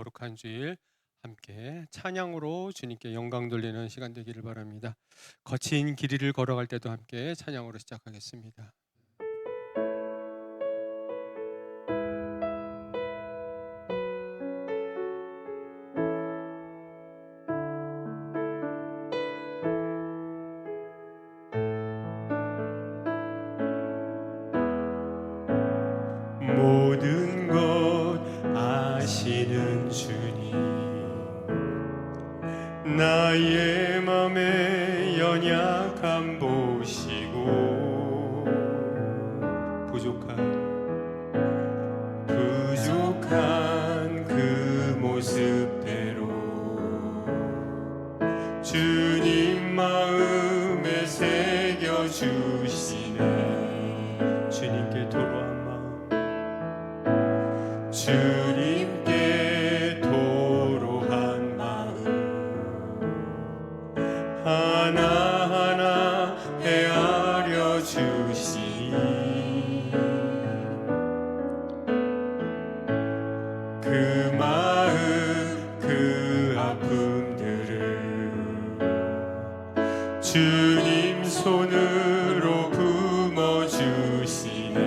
거룩한 주일 함께 찬양으로 주님께 영광 돌리는 시간 되기를 바랍니다. 거친 길이를 걸어갈 때도 함께 찬양으로 시작하겠습니다. 모든 것 아시는 주님, 나의 맘의 연약함 보시고 부족한 그 모습대로 주님 마음에 새겨주시네. 주님께 도로한 마음, 주님께 도로한 마음, 하나하나 헤아려 주시니 그 마음 그 아픔들을 주님 손으로 품어주시네.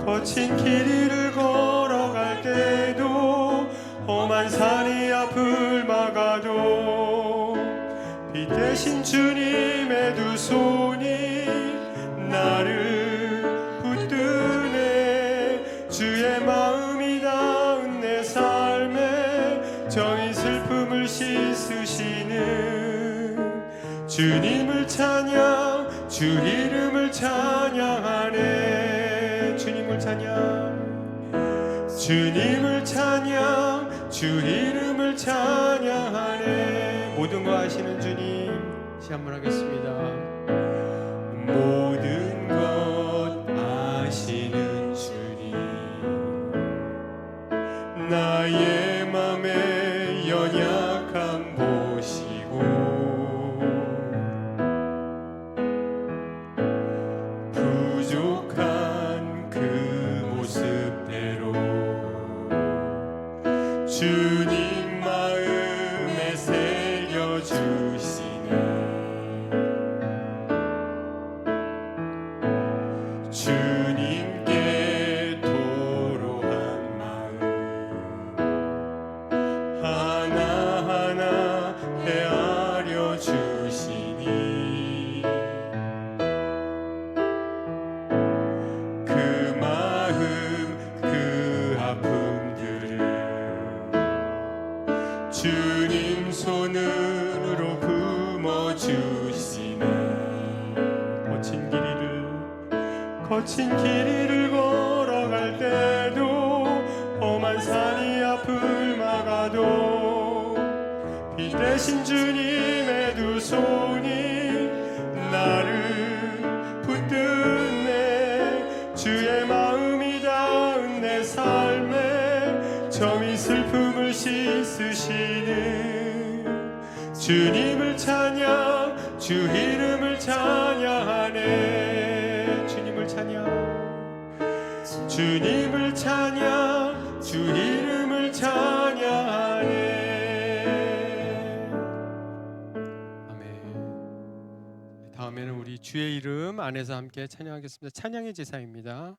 거친 길이를 걸어갈 때도 험한 산이 앞을 막아도 빛 대신 주님의 두 손이 나를 붙드네. 주의 마음이 닿은 내 삶에 정의 슬픔을 씻으시는 주님을 찬양, 주 이름을 찬양하네. 주님을 찬양, 주님을 찬양, 주 이름을 찬양하네. 모든 거 아시는 주님, 다시 한번 하겠습니다. 모든 것 아시는 주님, 나의 맘의 연약함 보시고 부족한 그 모습대로 주님 마음에 새겨주시네. 주님께 도로한 마음, 하나하나 헤아려 주시니 그 마음 그 아픔들을 주님 손으로 품어주시네. 거친 길이를 걸어갈 때도 험한 산이 앞을 막아도 빛 대신 주님의 두 손이 나를 붙드네. 주의 마음이 닿은 내 삶에 점이 슬픔을 씻으시는 주님을 찬양, 주 이름을 찬양하네. 주님을 찬양, 주님을 찬양, 주 이름을 찬양하네. 아멘. 다음에는 우리 주의 이름 안에서 함께 찬양하겠습니다. 찬양의 제사입니다.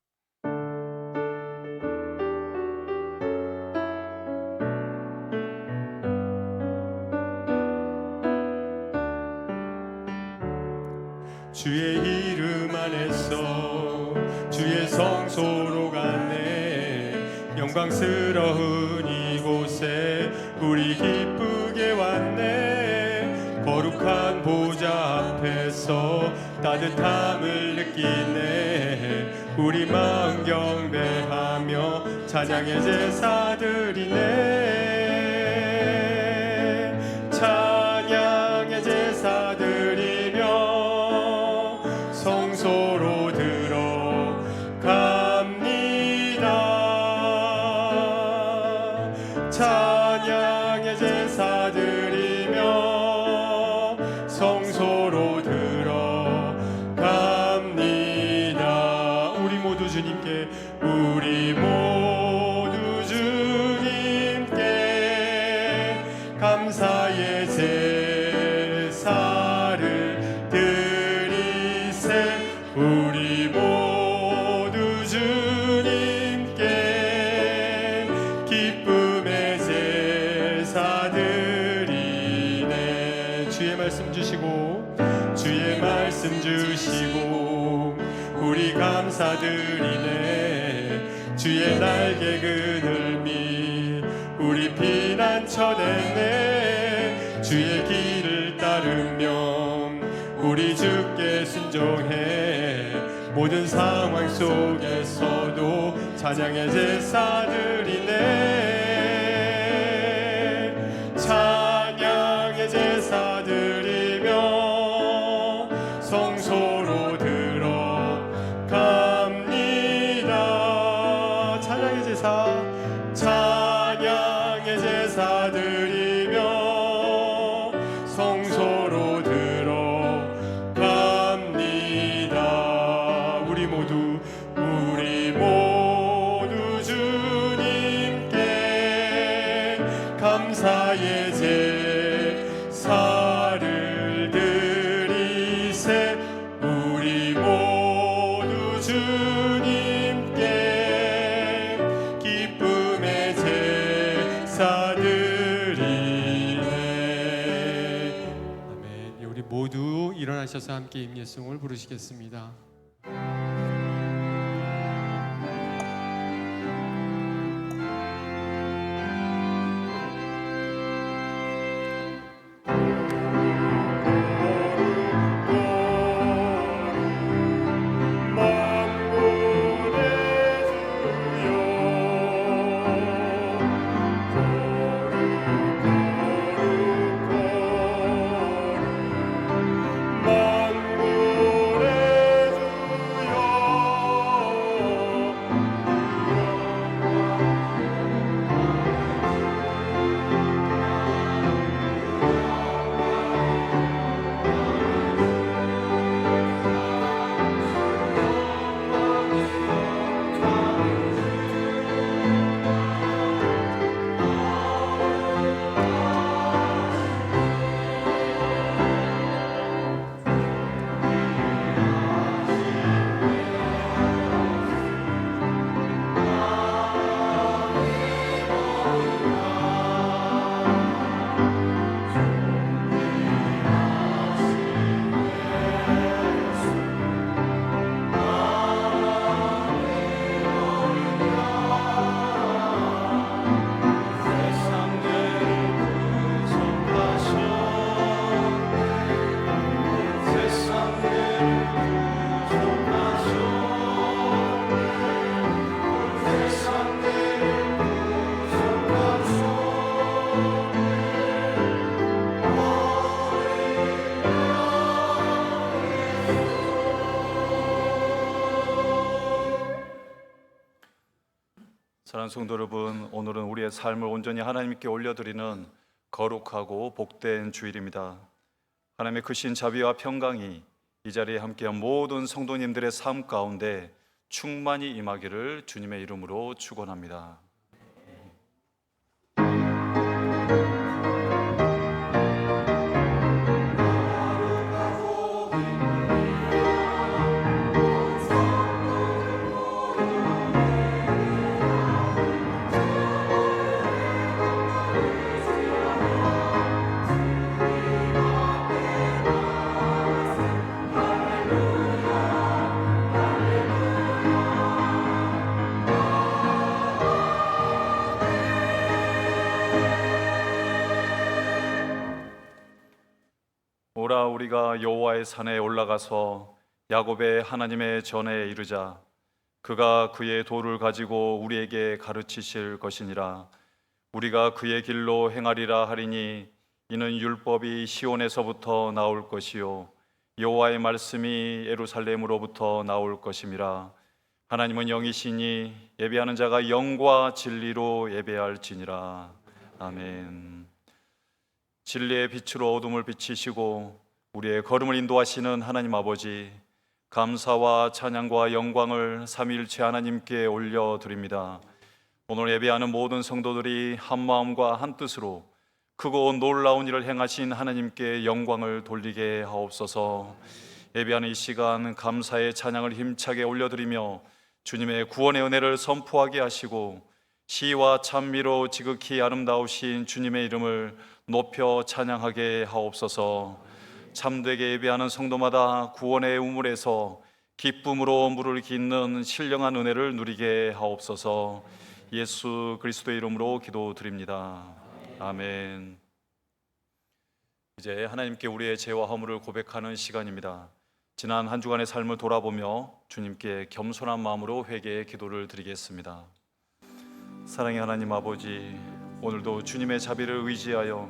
주의 이름 안에서 주의 성소로 갔네. 영광스러운 이곳에 우리 기쁘게 왔네. 거룩한 보좌 앞에서 따뜻함을 느끼네. 우리 마음 경배하며 찬양의 제사 드리네. 찬양의 제사 드리며 성소로 들어갑니다. 찬양의 제사 드리며 성소로 들어갑니다. 우리 모두 주님께, 우리 모두 주의 말씀 주시고 주의 말씀 주시고 우리 감사드리네. 주의 날개 그늘미 우리 피난처 됐네. 주의 길을 따르며 우리 주께 순종해. 모든 상황 속에서도 찬양의 제사 드리네. 찬양의 제사 드리며 성소로 들어갑니다. 찬양의 제사, 찬양의 제사 드리며 성소로 들어갑니다. 우리 모두 주님께 감사의 제사를 드리세. 우리 모두 주님께 기쁨의 제사 드리네. 아멘. 우리 모두 일어나셔서 함께 임예송을 부르시겠습니다. 사랑하는 성도 여러분, 오늘은 우리의 삶을 온전히 하나님께 올려드리는 거룩하고 복된 주일입니다. 하나님의 크신 자비와 평강이 이 자리에 함께한 모든 성도님들의 삶 가운데 충만히 임하기를 주님의 이름으로 축원합니다. 오라 우리가 여호와의 산에 올라가서 야곱의 하나님의 전에 이르자. 그가 그의 도를 가지고 우리에게 가르치실 것이니라. 우리가 그의 길로 행하리라 하리니 이는 율법이 시온에서부터 나올 것이요 여호와의 말씀이 예루살렘으로부터 나올 것임이라. 하나님은 영이시니 예배하는 자가 영과 진리로 예배할지니라. 아멘. 진리의 빛으로 어둠을 비치시고 우리의 걸음을 인도하시는 하나님 아버지, 감사와 찬양과 영광을 삼위일체 하나님께 올려드립니다. 오늘 예배하는 모든 성도들이 한 마음과 한 뜻으로 크고 놀라운 일을 행하신 하나님께 영광을 돌리게 하옵소서. 예배하는 이 시간 감사의 찬양을 힘차게 올려드리며 주님의 구원의 은혜를 선포하게 하시고 시와 찬미로 지극히 아름다우신 주님의 이름을 높여 찬양하게 하옵소서. 참되게 예배하는 성도마다 구원의 우물에서 기쁨으로 물을 깃는 신령한 은혜를 누리게 하옵소서. 예수 그리스도의 이름으로 기도드립니다. 아멘. 이제 하나님께 우리의 죄와 허물을 고백하는 시간입니다. 지난 한 주간의 삶을 돌아보며 주님께 겸손한 마음으로 회개의 기도를 드리겠습니다. 사랑의 하나님 아버지, 오늘도 주님의 자비를 의지하여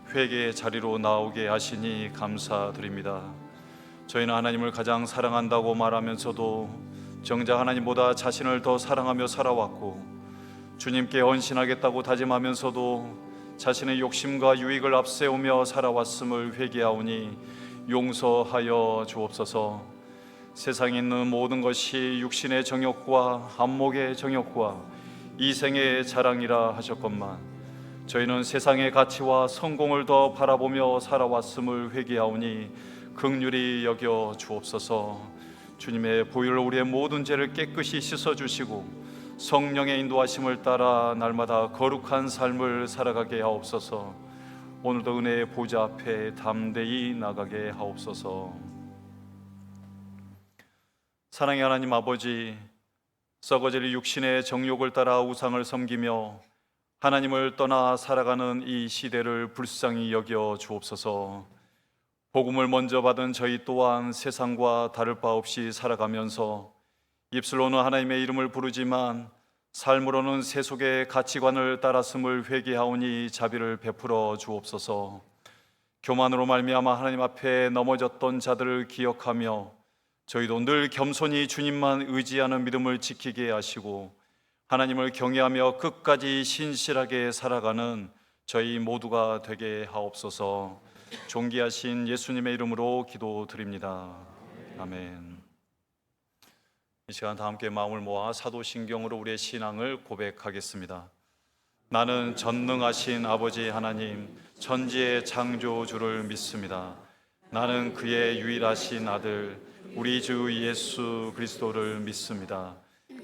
회개의 자리로 나오게 하시니 감사드립니다. 저희는 하나님을 가장 사랑한다고 말하면서도 정작 하나님보다 자신을 더 사랑하며 살아왔고, 주님께 헌신하겠다고 다짐하면서도 자신의 욕심과 유익을 앞세우며 살아왔음을 회개하오니 용서하여 주옵소서. 세상에 있는 모든 것이 육신의 정욕과 안목의 정욕과 이생의 자랑이라 하셨건만, 저희는 세상의 가치와 성공을 더 바라보며 살아왔음을 회개하오니 긍휼히 여겨 주옵소서. 주님의 보혈로 우리의 모든 죄를 깨끗이 씻어주시고 성령의 인도하심을 따라 날마다 거룩한 삶을 살아가게 하옵소서. 오늘도 은혜의 보좌 앞에 담대히 나가게 하옵소서. 사랑의 하나님 아버지, 썩어질 육신의 정욕을 따라 우상을 섬기며 하나님을 떠나 살아가는 이 시대를 불쌍히 여겨 주옵소서. 복음을 먼저 받은 저희 또한 세상과 다를 바 없이 살아가면서 입술로는 하나님의 이름을 부르지만 삶으로는 세속의 가치관을 따랐음을 회개하오니 자비를 베풀어 주옵소서. 교만으로 말미암아 하나님 앞에 넘어졌던 자들을 기억하며 저희도 늘 겸손히 주님만 의지하는 믿음을 지키게 하시고 하나님을 경외하며 끝까지 신실하게 살아가는 저희 모두가 되게 하옵소서. 존귀하신 예수님의 이름으로 기도드립니다. 아멘. 이 시간 다 함께 마음을 모아 사도신경으로 우리의 신앙을 고백하겠습니다. 나는 전능하신 아버지 하나님, 천지의 창조주를 믿습니다. 나는 그의 유일하신 아들 우리 주 예수 그리스도를 믿습니다.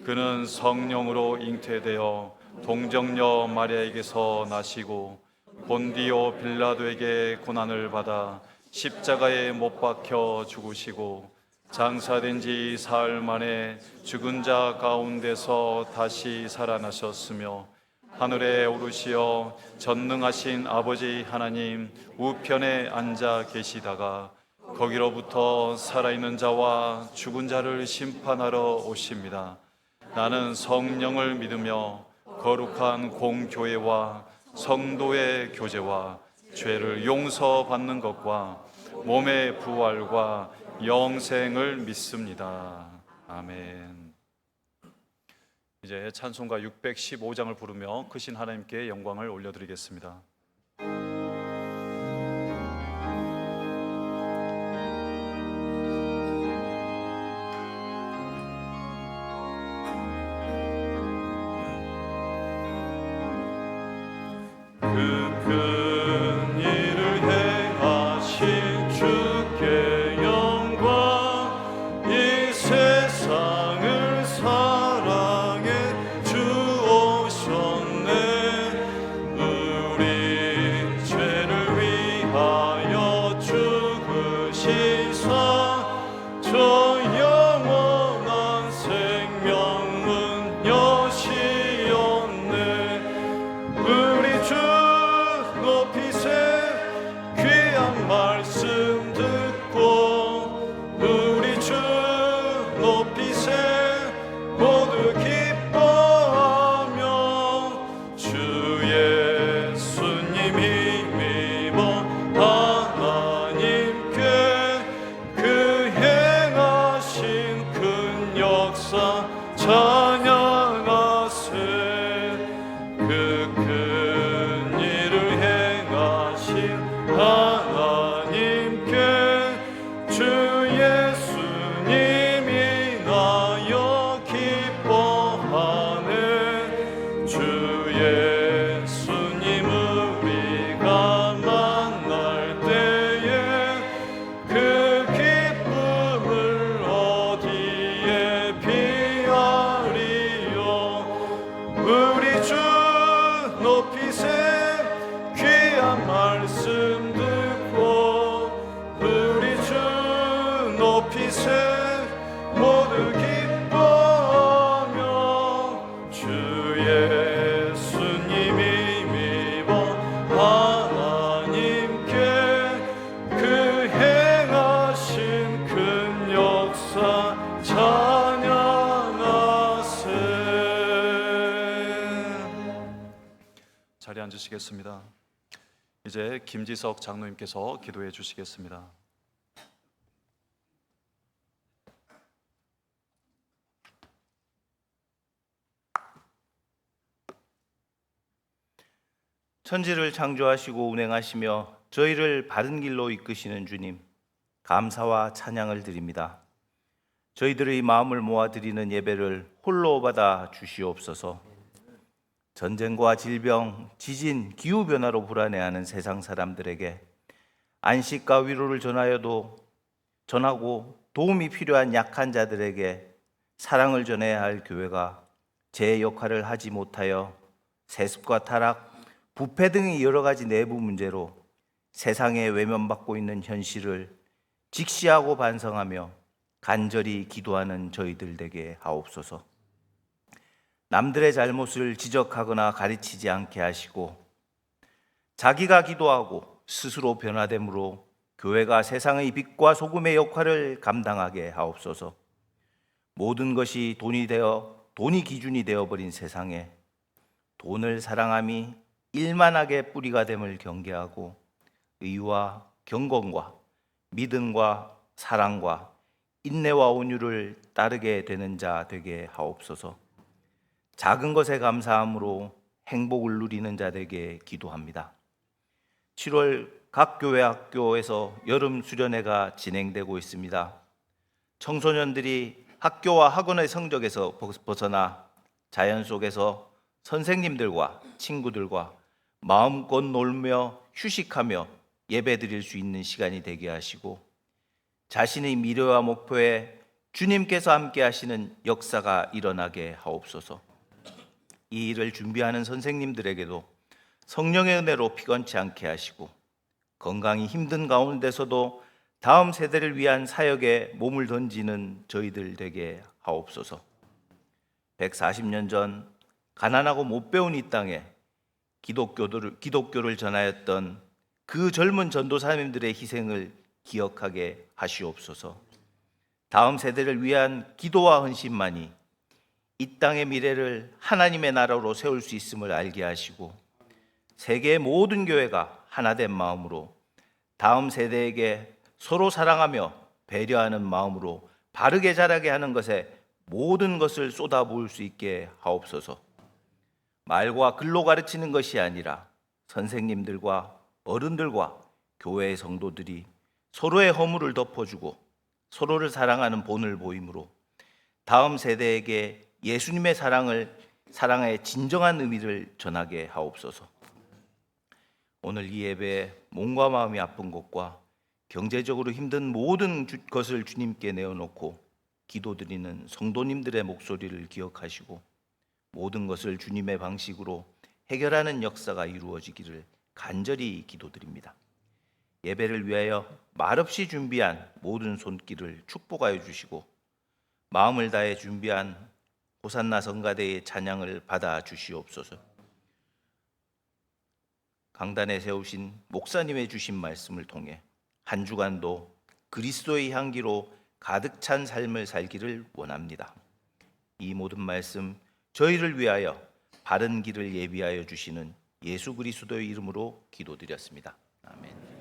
그는 성령으로 잉태되어 동정녀 마리아에게서 나시고 본디오 빌라도에게 고난을 받아 십자가에 못 박혀 죽으시고 장사된 지 사흘 만에 죽은 자 가운데서 다시 살아나셨으며 하늘에 오르시어 전능하신 아버지 하나님 우편에 앉아 계시다가 거기로부터 살아있는 자와 죽은 자를 심판하러 오십니다. 나는 성령을 믿으며 거룩한 공교회와 성도의 교제와 죄를 용서받는 것과 몸의 부활과 영생을 믿습니다. 아멘. 이제 찬송가 615장을 부르며 크신 하나님께 영광을 올려드리겠습니다. 큰 일을 행하신 주께 영광, 이 세상을 사랑해 주오셨네. 우리 주시겠습니다. 이제 김지석 장로님께서 기도해 주시겠습니다. 천지를 창조하시고 운행하시며 저희를 바른 길로 이끄시는 주님, 감사와 찬양을 드립니다. 저희들의 마음을 모아 드리는 예배를 홀로 받아 주시옵소서. 전쟁과 질병, 지진, 기후변화로 불안해하는 세상 사람들에게 안식과 위로를 전하고 도움이 필요한 약한 자들에게 사랑을 전해야 할 교회가 제 역할을 하지 못하여 세습과 타락, 부패 등의 여러 가지 내부 문제로 세상에 외면받고 있는 현실을 직시하고 반성하며 간절히 기도하는 저희들 되게 하옵소서. 남들의 잘못을 지적하거나 가르치지 않게 하시고 자기가 기도하고 스스로 변화됨으로 교회가 세상의 빛과 소금의 역할을 감당하게 하옵소서. 모든 것이 돈이 기준이 되어버린 세상에 돈을 사랑함이 일만하게 뿌리가 됨을 경계하고 의와 경건과 믿음과 사랑과 인내와 온유를 따르게 되는 자 되게 하옵소서. 작은 것에 감사함으로 행복을 누리는 자 되게 기도합니다. 7월 각 교회 학교에서 여름 수련회가 진행되고 있습니다. 청소년들이 학교와 학원의 성적에서 벗어나 자연 속에서 선생님들과 친구들과 마음껏 놀며 휴식하며 예배드릴 수 있는 시간이 되게 하시고 자신의 미래와 목표에 주님께서 함께 하시는 역사가 일어나게 하옵소서. 이 일을 준비하는 선생님들에게도 성령의 은혜로 피곤치 않게 하시고 건강이 힘든 가운데서도 다음 세대를 위한 사역에 몸을 던지는 저희들 되게 하옵소서. 140년 전 가난하고 못 배운 이 땅에 기독교를 전하였던 그 젊은 전도사님들의 희생을 기억하게 하시옵소서. 다음 세대를 위한 기도와 헌신만이 이 땅의 미래를 하나님의 나라로 세울 수 있음을 알게 하시고 세계의 모든 교회가 하나된 마음으로 다음 세대에게 서로 사랑하며 배려하는 마음으로 바르게 자라게 하는 것에 모든 것을 쏟아부을 수 있게 하옵소서. 말과 글로 가르치는 것이 아니라 선생님들과 어른들과 교회의 성도들이 서로의 허물을 덮어주고 서로를 사랑하는 본을 보임으로 다음 세대에게 예수님의 사랑의 진정한 의미를 전하게 하옵소서. 오늘 이 예배에 몸과 마음이 아픈 것과 경제적으로 힘든 모든 것을 주님께 내어놓고 기도드리는 성도님들의 목소리를 기억하시고 모든 것을 주님의 방식으로 해결하는 역사가 이루어지기를 간절히 기도드립니다. 예배를 위하여 말없이 준비한 모든 손길을 축복하여 주시고 마음을 다해 준비한 호산나 성가대의 찬양을 받아 주시옵소서. 강단에 세우신 목사님의 주신 말씀을 통해 한 주간도 그리스도의 향기로 가득 찬 삶을 살기를 원합니다. 이 모든 말씀 저희를 위하여 바른 길을 예비하여 주시는 예수 그리스도의 이름으로 기도드렸습니다. 아멘.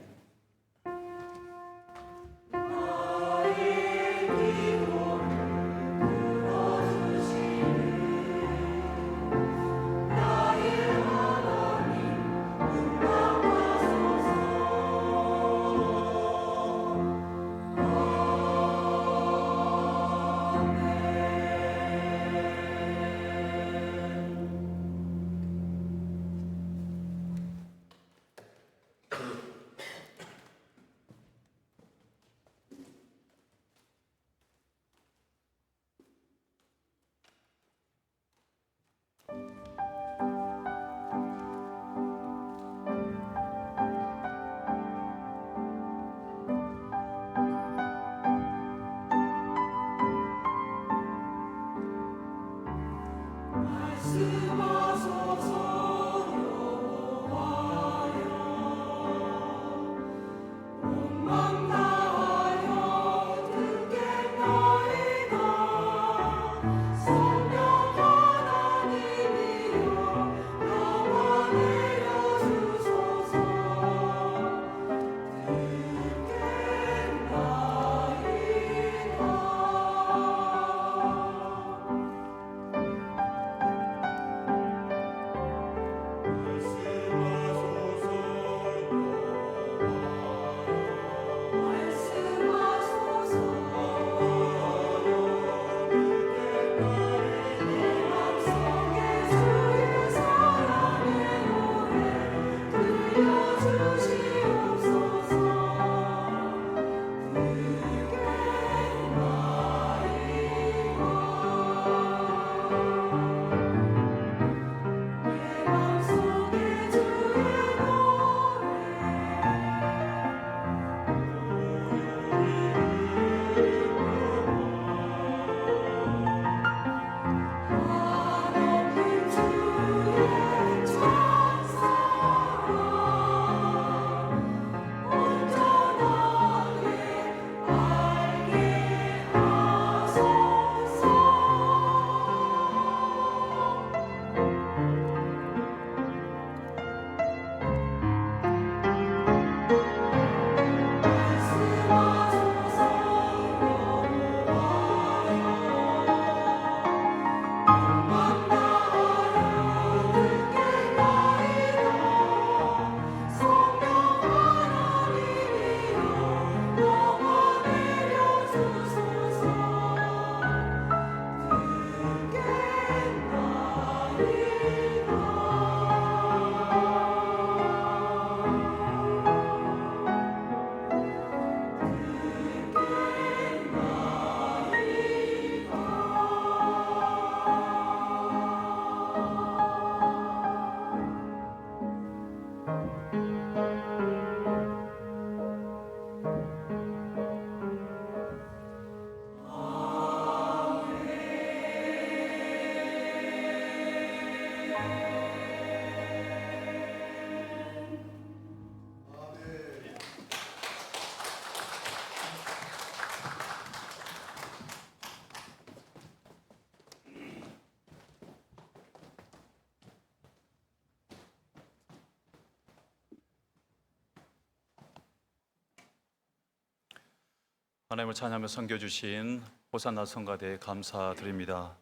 하나님을 찬양하며 섬겨주신 호산나 성가대에 감사드립니다.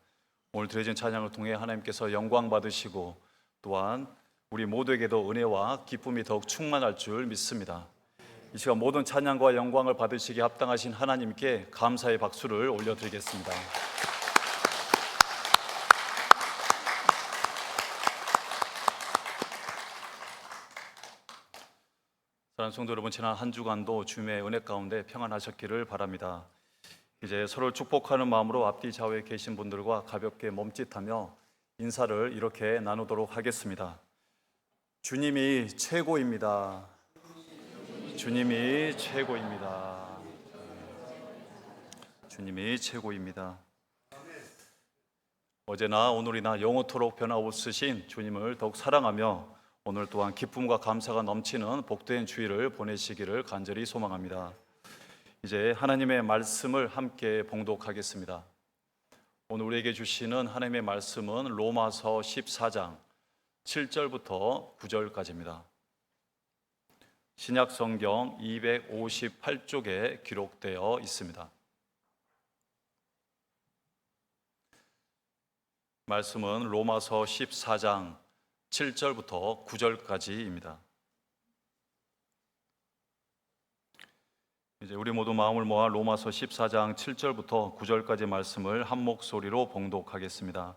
오늘 드려진 찬양을 통해 하나님께서 영광 받으시고 또한 우리 모두에게도 은혜와 기쁨이 더욱 충만할 줄 믿습니다. 이 시간 모든 찬양과 영광을 받으시기에 합당하신 하나님께 감사의 박수를 올려드리겠습니다. 사랑하는 성도 여러분, 지난 한 주간도 주님의 은혜 가운데 평안하셨기를 바랍니다. 이제 서로를 축복하는 마음으로 앞뒤 좌우에 계신 분들과 가볍게 몸짓하며 인사를 이렇게 나누도록 하겠습니다. 주님이 최고입니다. 주님이 최고입니다. 주님이 최고입니다. 어제나 오늘이나 영원토록 변화없으신 주님을 더욱 사랑하며 오늘 또한 기쁨과 감사가 넘치는 복된 주일을 보내시기를 간절히 소망합니다. 이제 하나님의 말씀을 함께 봉독하겠습니다. 오늘 우리에게 주시는 하나님의 말씀은 로마서 14장 7절부터 9절까지입니다. 신약 성경 258쪽에 기록되어 있습니다. 말씀은 로마서 14장 7절부터 9절까지입니다. 이제 우리 모두 마음을 모아 로마서 14장 7절부터 9절까지 말씀을 한 목소리로 봉독하겠습니다.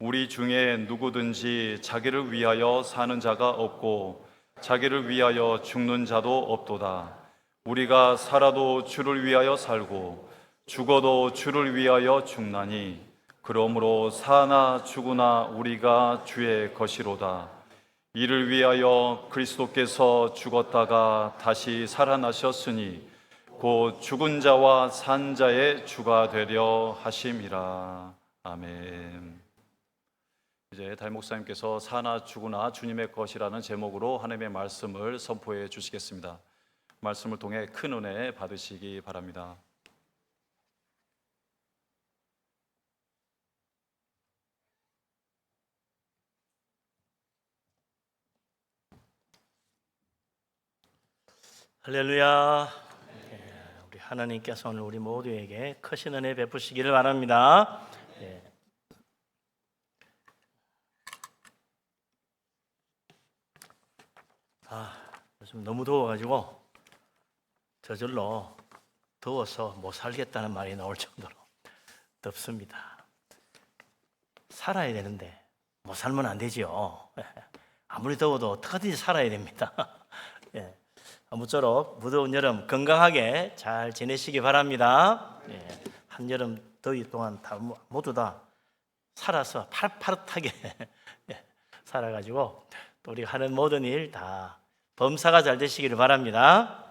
우리 중에 누구든지 자기를 위하여 사는 자가 없고 자기를 위하여 죽는 자도 없도다. 우리가 살아도 주를 위하여 살고 죽어도 주를 위하여 죽나니 그러므로 사나 죽으나 우리가 주의 것이로다. 이를 위하여 그리스도께서 죽었다가 다시 살아나셨으니 곧 죽은 자와 산 자의 주가 되려 하심이라. 아멘. 이제 담임 목사님께서 사나 죽으나 주님의 것이라는 제목으로 하나님의 말씀을 선포해 주시겠습니다. 말씀을 통해 큰 은혜 받으시기 바랍니다. 할렐루야. 우리 하나님께서 오늘 우리 모두에게 크신 은혜 베푸시기를 바랍니다. 요즘 너무 더워가지고 저절로 더워서 못 살겠다는 말이 나올 정도로 덥습니다. 살아야 되는데 못 살면 안 되죠. 아무리 더워도 어떻게든지 살아야 됩니다. 아무쪼록 무더운 여름 건강하게 잘 지내시기 바랍니다. 한여름 더위 동안 다 모두 다 살아서 파릇파릇하게 살아가지고 또 우리 하는 모든 일 다 범사가 잘 되시기를 바랍니다.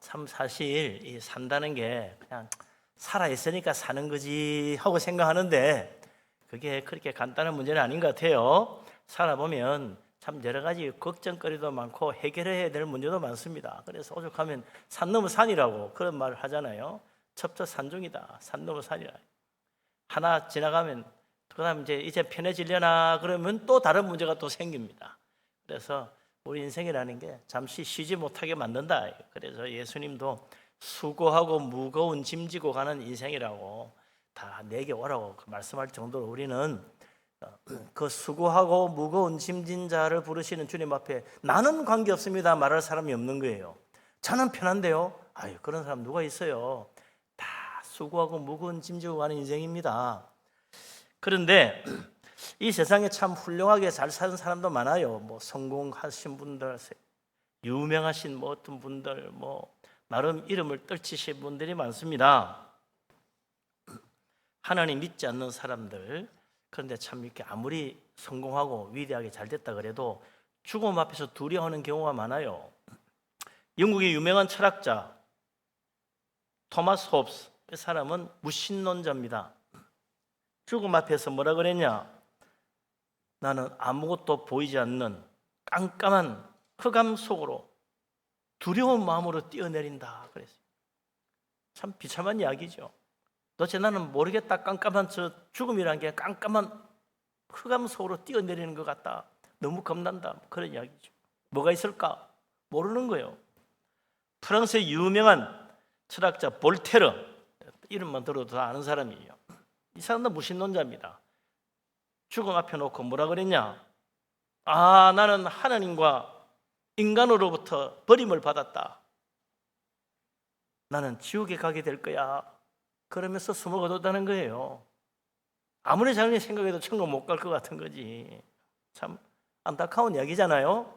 참 사실 이 산다는 게 그냥 살아있으니까 사는 거지 하고 생각하는데 그게 그렇게 간단한 문제는 아닌 것 같아요. 살아보면 참 여러 가지 걱정거리도 많고 해결해야 될 문제도 많습니다. 그래서 오죽하면 산 넘어 산이라고 그런 말을 하잖아요. 첩첩산중이다. 산 넘어 산이라. 하나 지나가면 그다음 이제 편해지려나 그러면 또 다른 문제가 또 생깁니다. 그래서 우리 인생이라는 게 잠시 쉬지 못하게 만든다. 그래서 예수님도 수고하고 무거운 짐 지고 가는 인생이라고 다 내게 오라고 말씀할 정도로 우리는 그 수고하고 무거운 짐진 자를 부르시는 주님 앞에 나는 관계없습니다 말할 사람이 없는 거예요. 저는 편한데요. 그런 사람 누가 있어요. 다 수고하고 무거운 짐 지고 가는 인생입니다. 그런데 이 세상에 참 훌륭하게 잘 사는 사람도 많아요. 뭐 성공하신 분들, 유명하신 뭐 어떤 분들, 뭐 나름 이름을 떨치신 분들이 많습니다. 하나님 믿지 않는 사람들, 그런데 참 이렇게 아무리 성공하고 위대하게 잘 됐다 그래도 죽음 앞에서 두려워하는 경우가 많아요. 영국의 유명한 철학자 토마스 홉스, 이 사람은 무신론자입니다. 죽음 앞에서 뭐라 그랬냐? 나는 아무것도 보이지 않는 깜깜한 흑암 속으로 두려운 마음으로 뛰어내린다 그랬어요. 참 비참한 이야기죠. 도대체 나는 모르겠다. 깜깜한 저 죽음이라는 게 깜깜한 흑암 속으로 뛰어내리는 것 같다. 너무 겁난다. 그런 이야기죠. 뭐가 있을까? 모르는 거예요. 프랑스의 유명한 철학자 볼테르, 이름만 들어도 다 아는 사람이에요. 이 사람도 무신론자입니다. 죽음 앞에 놓고 뭐라 그랬냐? 아, 나는 하나님과 인간으로부터 버림을 받았다. 나는 지옥에 가게 될 거야. 그러면서 숨을 거뒀다는 거예요. 아무리 자기가 생각해도 천국 못 갈 것 같은 거지. 참 안타까운 이야기잖아요.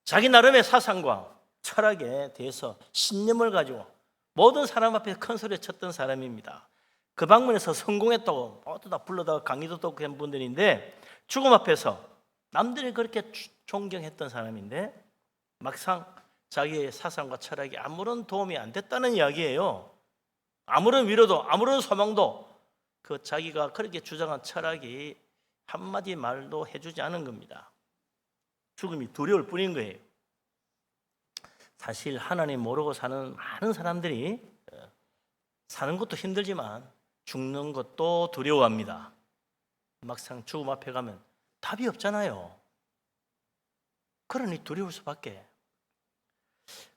자기 나름의 사상과 철학에 대해서 신념을 가지고 모든 사람 앞에 큰 소리 쳤던 사람입니다. 그 방문에서 성공했다고 모두 다 불러다가 강의도 듣고 한 분들인데, 죽음 앞에서 남들이 그렇게 존경했던 사람인데 막상 자기의 사상과 철학이 아무런 도움이 안 됐다는 이야기예요. 아무런 위로도 아무런 소망도 그 자기가 그렇게 주장한 철학이 한마디 말도 해주지 않은 겁니다. 죽음이 두려울 뿐인 거예요. 사실 하나님 모르고 사는 많은 사람들이 사는 것도 힘들지만 죽는 것도 두려워합니다. 막상 죽음 앞에 가면 답이 없잖아요. 그러니 두려울 수밖에.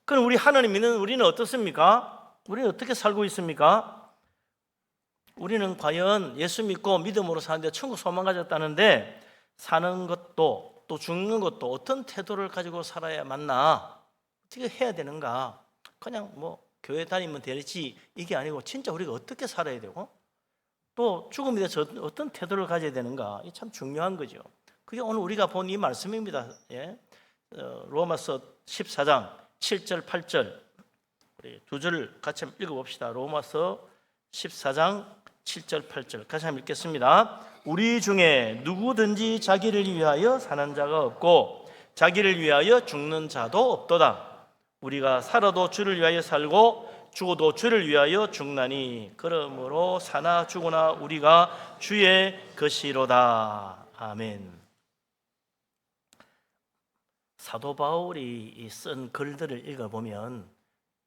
그럼 우리 하나님 믿는 우리는 어떻습니까? 우리는 어떻게 살고 있습니까? 우리는 과연 예수 믿고 믿음으로 사는데 천국 소망 가졌다는데, 사는 것도 또 죽는 것도 어떤 태도를 가지고 살아야 맞나? 어떻게 해야 되는가? 그냥 뭐 교회 다니면 되지 이게 아니고 진짜 우리가 어떻게 살아야 되고 또 죽음에 대해서 어떤 태도를 가져야 되는가? 이게 참 중요한 거죠. 그게 오늘 우리가 본 이 말씀입니다. 예? 로마서 14장 7절 8절 우리 두 절 같이 한번 읽어봅시다. 로마서 14장 7절 8절 같이 한번 읽겠습니다. 우리 중에 누구든지 자기를 위하여 사는 자가 없고 자기를 위하여 죽는 자도 없도다. 우리가 살아도 주를 위하여 살고 죽어도 주를 위하여 죽나니 그러므로 사나 죽으나 우리가 주의 것이로다. 아멘. 사도 바울이 쓴 글들을 읽어보면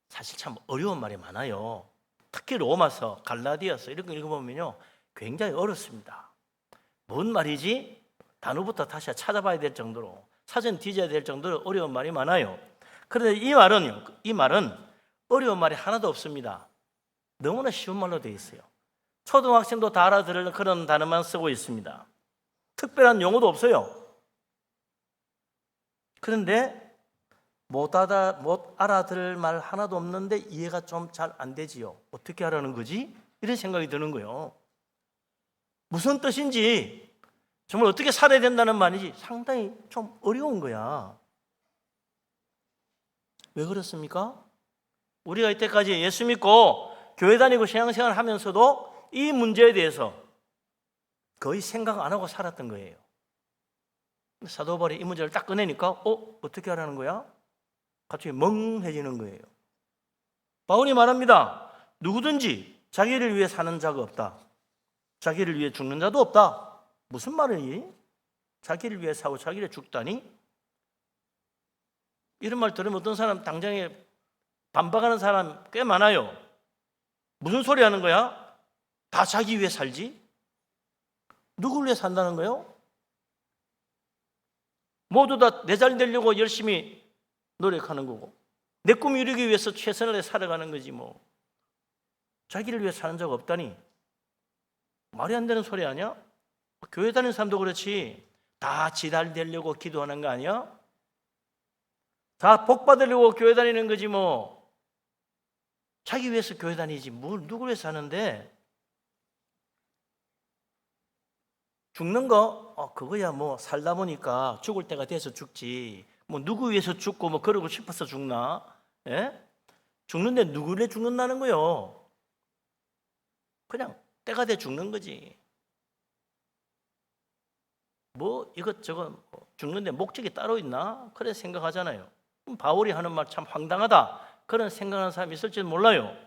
사실 참 어려운 말이 많아요. 특히 로마서, 갈라디아서 이런 거 읽어보면요 굉장히 어렵습니다. 뭔 말이지? 단어부터 다시 찾아봐야 될 정도로, 사전 뒤져야 될 정도로 어려운 말이 많아요. 그런데 이 말은 어려운 말이 하나도 없습니다. 너무나 쉬운 말로 되어 있어요. 초등학생도 다 알아들을 그런 단어만 쓰고 있습니다. 특별한 용어도 없어요. 그런데 못 알아들을 말 하나도 없는데 이해가 좀 잘 안 되지요. 어떻게 하라는 거지? 이런 생각이 드는 거예요. 무슨 뜻인지, 정말 어떻게 살아야 된다는 말인지 상당히 좀 어려운 거야. 왜 그렇습니까? 우리가 이때까지 예수 믿고 교회 다니고 신앙생활 하면서도 이 문제에 대해서 거의 생각 안 하고 살았던 거예요. 사도 바울이 이 문제를 딱 꺼내니까 어떻게 하라는 거야? 갑자기 멍해지는 거예요. 바울이 말합니다. 누구든지 자기를 위해 사는 자가 없다. 자기를 위해 죽는 자도 없다. 무슨 말이니? 자기를 위해 사고 자기를 죽다니? 이런 말 들으면 어떤 사람 당장에 반박하는 사람 꽤 많아요. 무슨 소리 하는 거야? 다 자기 위해 살지? 누구를 위해 산다는 거예요? 모두 다 내 잘 되려고 열심히 노력하는 거고 내 꿈 이루기 위해서 최선을 다해 살아가는 거지 뭐. 자기를 위해 사는 자가 없다니 말이 안 되는 소리 아니야? 교회 다니는 사람도 그렇지 다 지달 되려고 기도하는 거 아니야? 다 복 받으려고 교회 다니는 거지 뭐. 자기 위해서 교회 다니지 뭘 누구를 위해서 사는데. 죽는 거 그거야 뭐 살다 보니까 죽을 때가 돼서 죽지 뭐 누구 위해서 죽고 뭐 그러고 싶어서 죽나? 예? 죽는데 누구를 죽는다는 거요? 그냥 때가 돼 죽는 거지. 뭐 이것저것 죽는데 목적이 따로 있나? 그래 생각하잖아요. 바울이 하는 말 참 황당하다 그런 생각하는 사람이 있을지는 몰라요.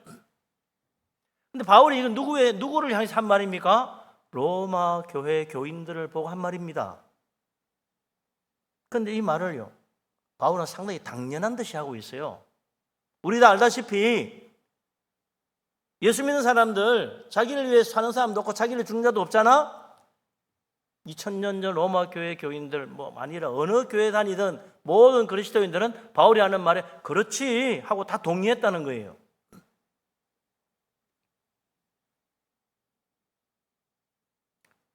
근데 바울이 이건 누구를 향해서 한 말입니까? 로마 교회 교인들을 보고 한 말입니다. 그런데 이 말을요 바울은 상당히 당연한 듯이 하고 있어요. 우리 다 알다시피 예수 믿는 사람들 자기를 위해 사는 사람도 없고 자기를 죽는 자도 없잖아. 2000년 전 로마 교회 교인들 아니라 어느 교회 다니든 모든 그리스도인들은 바울이 하는 말에 그렇지 하고 다 동의했다는 거예요.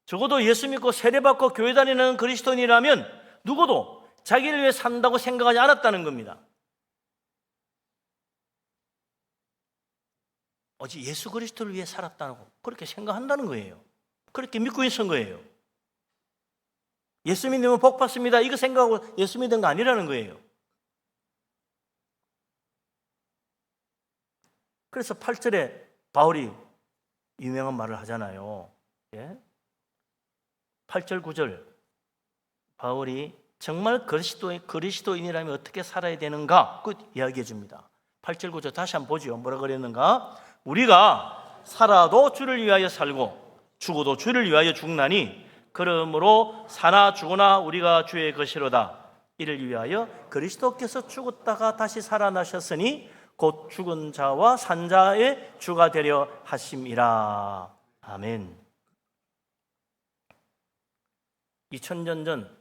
적어도 예수 믿고 세례받고 교회 다니는 그리스도인이라면 누구도 자기를 위해 산다고 생각하지 않았다는 겁니다. 오직 예수 그리스도를 위해 살았다고 그렇게 생각한다는 거예요. 그렇게 믿고 있었던 거예요. 예수 믿으면 복 받습니다. 이거 생각하고 예수 믿은 거 아니라는 거예요. 그래서 8절에 바울이 유명한 말을 하잖아요. 예? 8절 9절 바울이 정말 그리스도인이라면 어떻게 살아야 되는가 그 이야기해 줍니다. 8절 9절 다시 한번 보죠. 뭐라 그랬는가? 우리가 살아도 주를 위하여 살고 죽어도 주를 위하여 죽나니 그러므로 사나 죽으나 우리가 주의 것이로다. 이를 위하여 그리스도께서 죽었다가 다시 살아나셨으니 곧 죽은 자와 산 자의 주가 되려 하심이라. 아멘. 2000년 전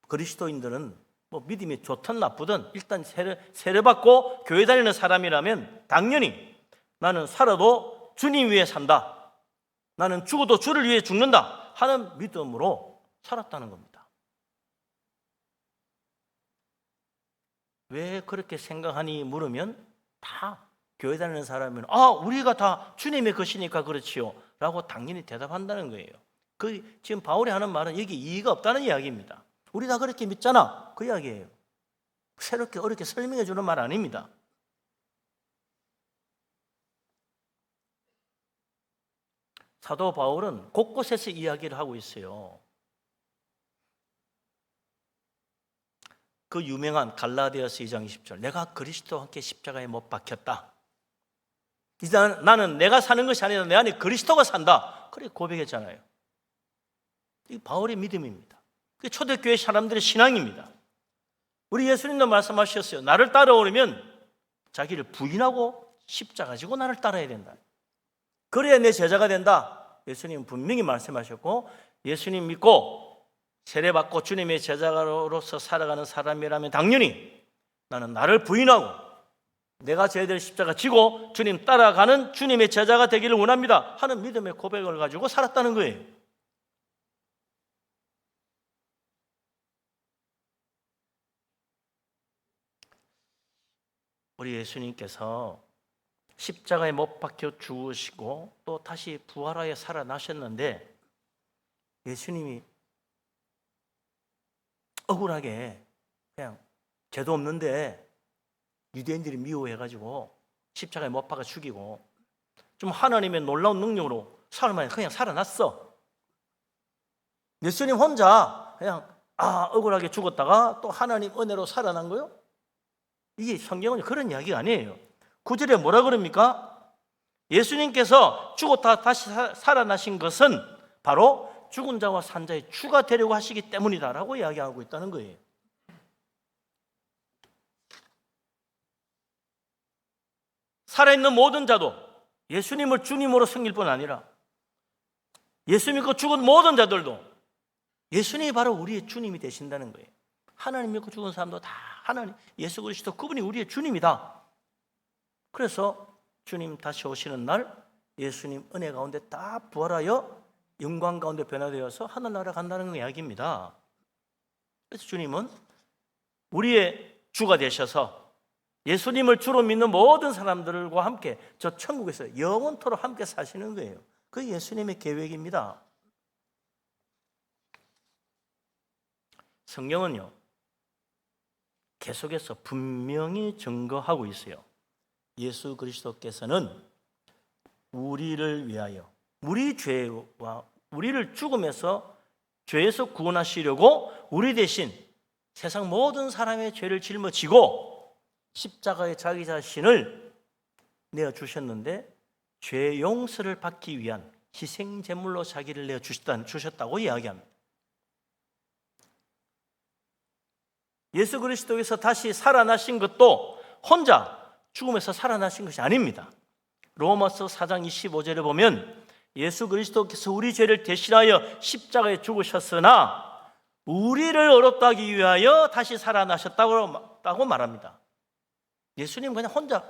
그리스도인들은 믿음이 좋든 나쁘든 일단 세례받고 교회 다니는 사람이라면 당연히 나는 살아도 주님 위해 산다, 나는 죽어도 주를 위해 죽는다 하는 믿음으로 살았다는 겁니다. 왜 그렇게 생각하니 물으면 다 교회 다니는 사람은 우리가 다 주님의 것이니까 그렇지요 라고 당연히 대답한다는 거예요. 지금 바울이 하는 말은 여기 이의가 없다는 이야기입니다. 우리 다 그렇게 믿잖아 그 이야기예요. 새롭게 어렵게 설명해 주는 말 아닙니다. 사도 바울은 곳곳에서 이야기를 하고 있어요. 그 유명한 갈라디아서 2장 20절 내가 그리스도와 함께 십자가에 못 박혔다. 이제 나는 내가 사는 것이 아니라 내 안에 그리스도가 산다. 그렇게 고백했잖아요. 이 바울의 믿음입니다. 그 초대교회 사람들의 신앙입니다. 우리 예수님도 말씀하셨어요. 나를 따라오려면 자기를 부인하고 십자가 지고 나를 따라야 된다. 그래야 내 제자가 된다. 예수님 분명히 말씀하셨고 예수님 믿고 세례받고 주님의 제자로서 살아가는 사람이라면 당연히 나는 나를 부인하고 내가 져야 될 십자가 지고 주님 따라가는 주님의 제자가 되기를 원합니다 하는 믿음의 고백을 가지고 살았다는 거예요. 우리 예수님께서 십자가에 못 박혀 죽으시고 또 다시 부활하여 살아나셨는데 예수님이 억울하게 그냥 죄도 없는데 유대인들이 미워해가지고 십자가에 못 박아 죽이고 좀 하나님의 놀라운 능력으로 사흘 만에 그냥 살아났어. 예수님 혼자 그냥 억울하게 죽었다가 또 하나님 은혜로 살아난 거요? 이게 성경은 그런 이야기가 아니에요. 9절에 뭐라 그럽니까? 예수님께서 죽었다 다시 살아나신 것은 바로 죽은 자와 산 자의 주가 되려고 하시기 때문이다라고 이야기하고 있다는 거예요. 살아있는 모든 자도 예수님을 주님으로 섬길 뿐 아니라 예수 믿고 죽은 모든 자들도 예수님이 바로 우리의 주님이 되신다는 거예요. 하나님 믿고 죽은 사람도 다 하나님 예수 그리스도 그분이 우리의 주님이다. 그래서 주님 다시 오시는 날 예수님 은혜 가운데 다 부활하여 영광 가운데 변화되어서 하늘나라 간다는 이야기입니다. 그래서 주님은 우리의 주가 되셔서 예수님을 주로 믿는 모든 사람들과 함께 저 천국에서 영원토록 함께 사시는 거예요. 그게 예수님의 계획입니다. 성경은요 계속해서 분명히 증거하고 있어요. 예수 그리스도께서는 우리를 위하여 우리 죄와 우리를 죽음에서 죄에서 구원하시려고 우리 대신 세상 모든 사람의 죄를 짊어지고 십자가에 자기 자신을 내어주셨는데 죄 용서를 받기 위한 희생제물로 자기를 내어주셨다고 이야기합니다. 예수 그리스도께서 다시 살아나신 것도 혼자 죽음에서 살아나신 것이 아닙니다. 로마서 4장 25절에 보면 예수 그리스도께서 우리 죄를 대신하여 십자가에 죽으셨으나 우리를 의롭다 하기 위하여 다시 살아나셨다고 말합니다. 예수님 그냥 혼자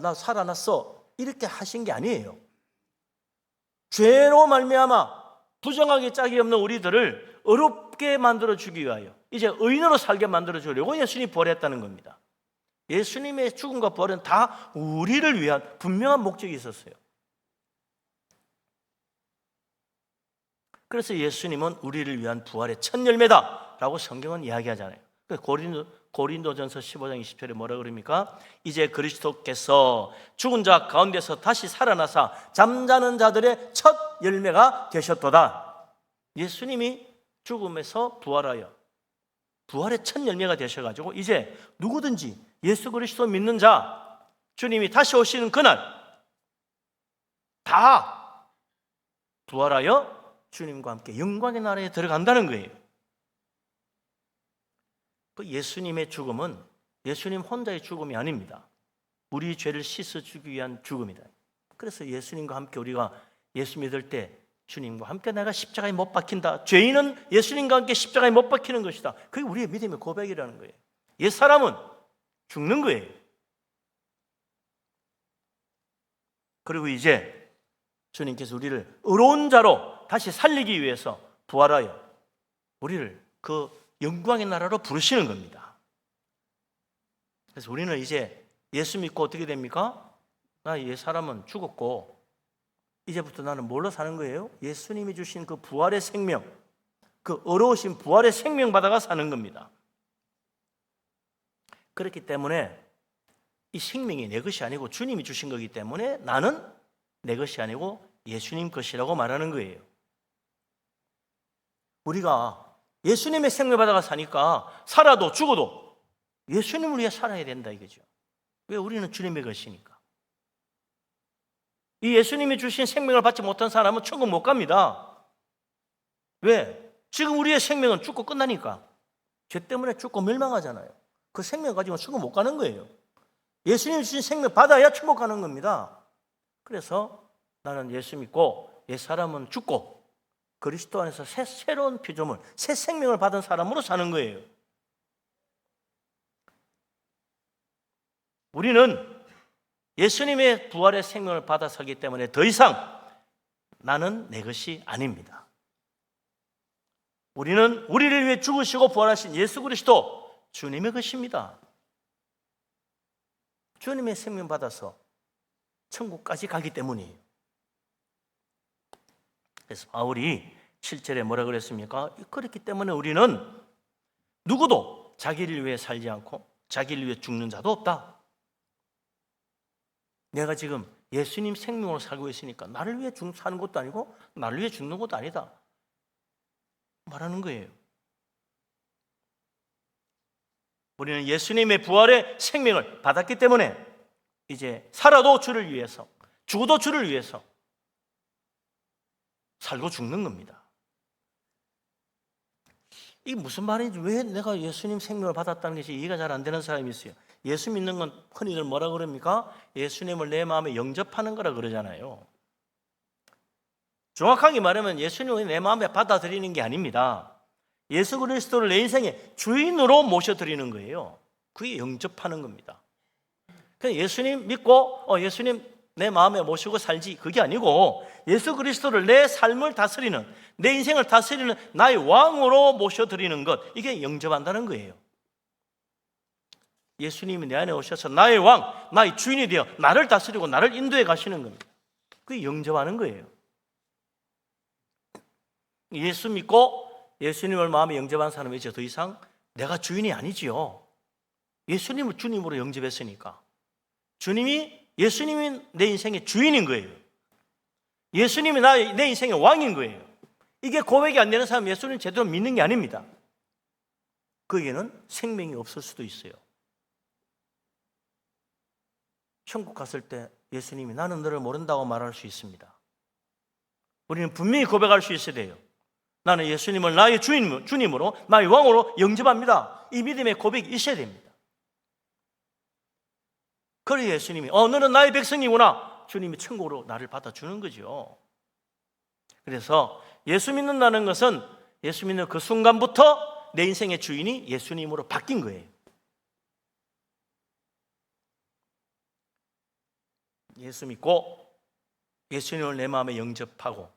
나 살아났어 이렇게 하신 게 아니에요. 죄로 말미암아 부정하기 짝이 없는 우리들을 의롭게 만들어주기 위하여 이제 의인으로 살게 만들어주려고 예수님이 부활했다는 겁니다. 예수님의 죽음과 부활은 다 우리를 위한 분명한 목적이 있었어요. 그래서 예수님은 우리를 위한 부활의 첫 열매다라고 성경은 이야기하잖아요. 고린도전서 15장 20절에 뭐라 그럽니까? 이제 그리스도께서 죽은 자 가운데서 다시 살아나사 잠자는 자들의 첫 열매가 되셨도다. 예수님이 죽음에서 부활하여 부활의 첫 열매가 되셔가지고 이제 누구든지 예수 그리스도 믿는 자, 주님이 다시 오시는 그날 다 부활하여 주님과 함께 영광의 나라에 들어간다는 거예요. 그 예수님의 죽음은 예수님 혼자의 죽음이 아닙니다. 우리 죄를 씻어주기 위한 죽음이다. 그래서 예수님과 함께 우리가 예수 믿을 때 주님과 함께 내가 십자가에 못 박힌다. 죄인은 예수님과 함께 십자가에 못 박히는 것이다. 그게 우리의 믿음의 고백이라는 거예요. 옛사람은 죽는 거예요. 그리고 이제 주님께서 우리를 의로운 자로 다시 살리기 위해서 부활하여 우리를 그 영광의 나라로 부르시는 겁니다. 그래서 우리는 이제 예수 믿고 어떻게 됩니까? 나 옛사람은 죽었고 이제부터 나는 뭘로 사는 거예요? 예수님이 주신 그 부활의 생명, 그 어려우신 부활의 생명 받아가 사는 겁니다. 그렇기 때문에 이 생명이 내 것이 아니고 주님이 주신 거기 때문에 나는 내 것이 아니고 예수님 것이라고 말하는 거예요. 우리가 예수님의 생명 받아가 사니까 살아도 죽어도 예수님을 위해 살아야 된다 이거죠. 왜? 우리는 주님의 것이니까. 이 예수님이 주신 생명을 받지 못한 사람은 천국 못 갑니다. 왜? 지금 우리의 생명은 죽고 끝나니까. 죄 때문에 죽고 멸망하잖아요. 그 생명 가지고 천국 못 가는 거예요. 예수님이 주신 생명 받아야 천국 가는 겁니다. 그래서 나는 예수 믿고 옛사람은 죽고 그리스도 안에서 새로운 피조물, 새 생명을 받은 사람으로 사는 거예요. 우리는 예수님의 부활의 생명을 받아서기 때문에 더 이상 나는 내 것이 아닙니다. 우리는 우리를 위해 죽으시고 부활하신 예수 그리스도 주님의 것입니다. 주님의 생명 받아서 천국까지 가기 때문이에요. 그래서 바울이 7절에 뭐라 그랬습니까? 그렇기 때문에 우리는 누구도 자기를 위해 살지 않고 자기를 위해 죽는 자도 없다. 내가 지금 예수님 생명으로 살고 있으니까 나를 위해 사는 것도 아니고 나를 위해 죽는 것도 아니다 말하는 거예요. 우리는 예수님의 부활의 생명을 받았기 때문에 이제 살아도 주를 위해서 죽어도 주를 위해서 살고 죽는 겁니다. 이게 무슨 말인지 왜 내가 예수님 생명을 받았다는 것이 이해가 잘 안 되는 사람이 있어요. 예수 믿는 건 흔히들 뭐라 그럽니까? 예수님을 내 마음에 영접하는 거라 그러잖아요. 정확하게 말하면 예수님을 내 마음에 받아들이는 게 아닙니다. 예수 그리스도를 내 인생의 주인으로 모셔드리는 거예요. 그게 영접하는 겁니다. 그냥 예수님 믿고 예수님 내 마음에 모시고 살지 그게 아니고 예수 그리스도를 내 삶을 다스리는 내 인생을 다스리는 나의 왕으로 모셔드리는 것 이게 영접한다는 거예요. 예수님이 내 안에 오셔서 나의 왕, 나의 주인이 되어 나를 다스리고 나를 인도해 가시는 겁니다. 그게 영접하는 거예요. 예수 믿고 예수님을 마음에 영접한 사람이 이제 더 이상 내가 주인이 아니지요. 예수님을 주님으로 영접했으니까 예수님이 내 인생의 주인인 거예요. 예수님이 내 인생의 왕인 거예요. 이게 고백이 안 되는 사람 예수님 제대로 믿는 게 아닙니다. 거기에는 생명이 없을 수도 있어요. 천국 갔을 때 예수님이 나는 너를 모른다고 말할 수 있습니다. 우리는 분명히 고백할 수 있어야 돼요. 나는 예수님을 나의 주님으로 나의 왕으로 영접합니다. 이 믿음의 고백이 있어야 됩니다. 그래 예수님이 너는 나의 백성이구나. 주님이 천국으로 나를 받아주는 거죠. 그래서 예수 믿는다는 것은 예수 믿는 그 순간부터 내 인생의 주인이 예수님으로 바뀐 거예요. 예수 믿고 예수님을 내 마음에 영접하고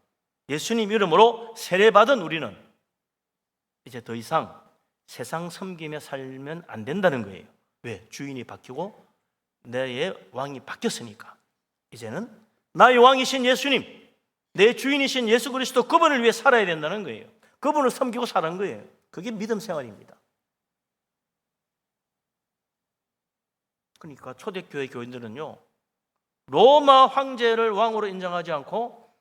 예수님 이름으로 세례받은 우리는 이제 더 이상 세상 섬기며 살면 안 된다는 거예요. 왜? 주인이 바뀌고 내 왕이 바뀌었으니까. 이제는 나의 왕이신 예수님, 내 주인이신 예수 그리스도 그분을 위해 살아야 된다는 거예요. 그분을 섬기고 사는 거예요. 그게 믿음 생활입니다. 그러니까 초대교회 교인들은요, 로마 황제를 왕으로 인정하지 않고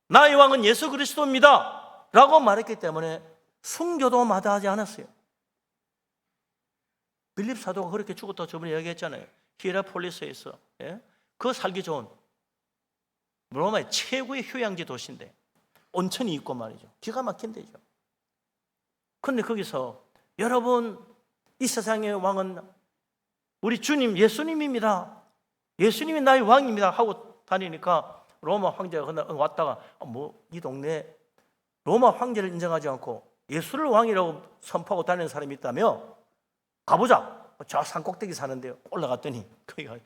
나의 왕은 예수 그리스도입니다 라고 말했기 때문에 순교도 마다하지 않았어요. 빌립 사도가 그렇게 죽었다고 저번에 이야기했잖아요. 히에라폴리스에서 그 살기 좋은 로마의 최고의 휴양지 도시인데 온천이 있고 말이죠. 기가 막힌 데죠. 그런데 거기서 여러분, 이 세상의 왕은 우리 주님 예수님입니다, 예수님이 나의 왕입니다 하고 다니니까 로마 황제가 왔다가 이 동네에 로마 황제를 인정하지 않고 예수를 왕이라고 선포하고 다니는 사람이 있다며 가보자. 저 산꼭대기 사는데요. 올라갔더니 거기가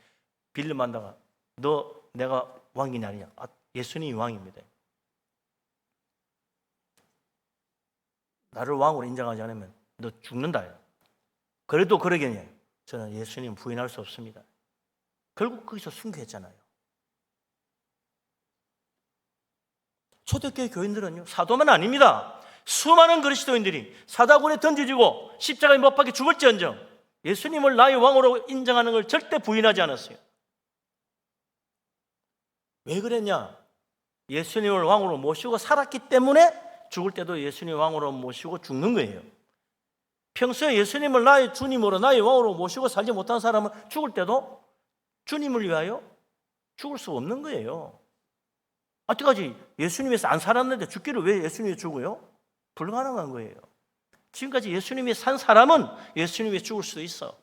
빌립 만다가 너 내가 왕이냐 아니냐. 예수님이 왕입니다. 나를 왕으로 인정하지 않으면 너 죽는다. 그래도 그러겠냐. 저는 예수님 부인할 수 없습니다. 결국 거기서 순교했잖아요. 초대교회 교인들은요, 사도만 아닙니다. 수많은 그리스도인들이 사다굴에 던져지고 십자가에 못 박혀 죽을지언정 예수님을 나의 왕으로 인정하는 걸 절대 부인하지 않았어요. 왜 그랬냐? 예수님을 왕으로 모시고 살았기 때문에 죽을 때도 예수님 왕으로 모시고 죽는 거예요. 평소에 예수님을 나의 주님으로 나의 왕으로 모시고 살지 못한 사람은 죽을 때도 주님을 위하여 죽을 수 없는 거예요. 아직까지 예수님에서 안 살았는데 죽기를 왜 예수님이 죽어요? 불가능한 거예요. 지금까지 예수님이 산 사람은 예수님이 죽을 수도 있어.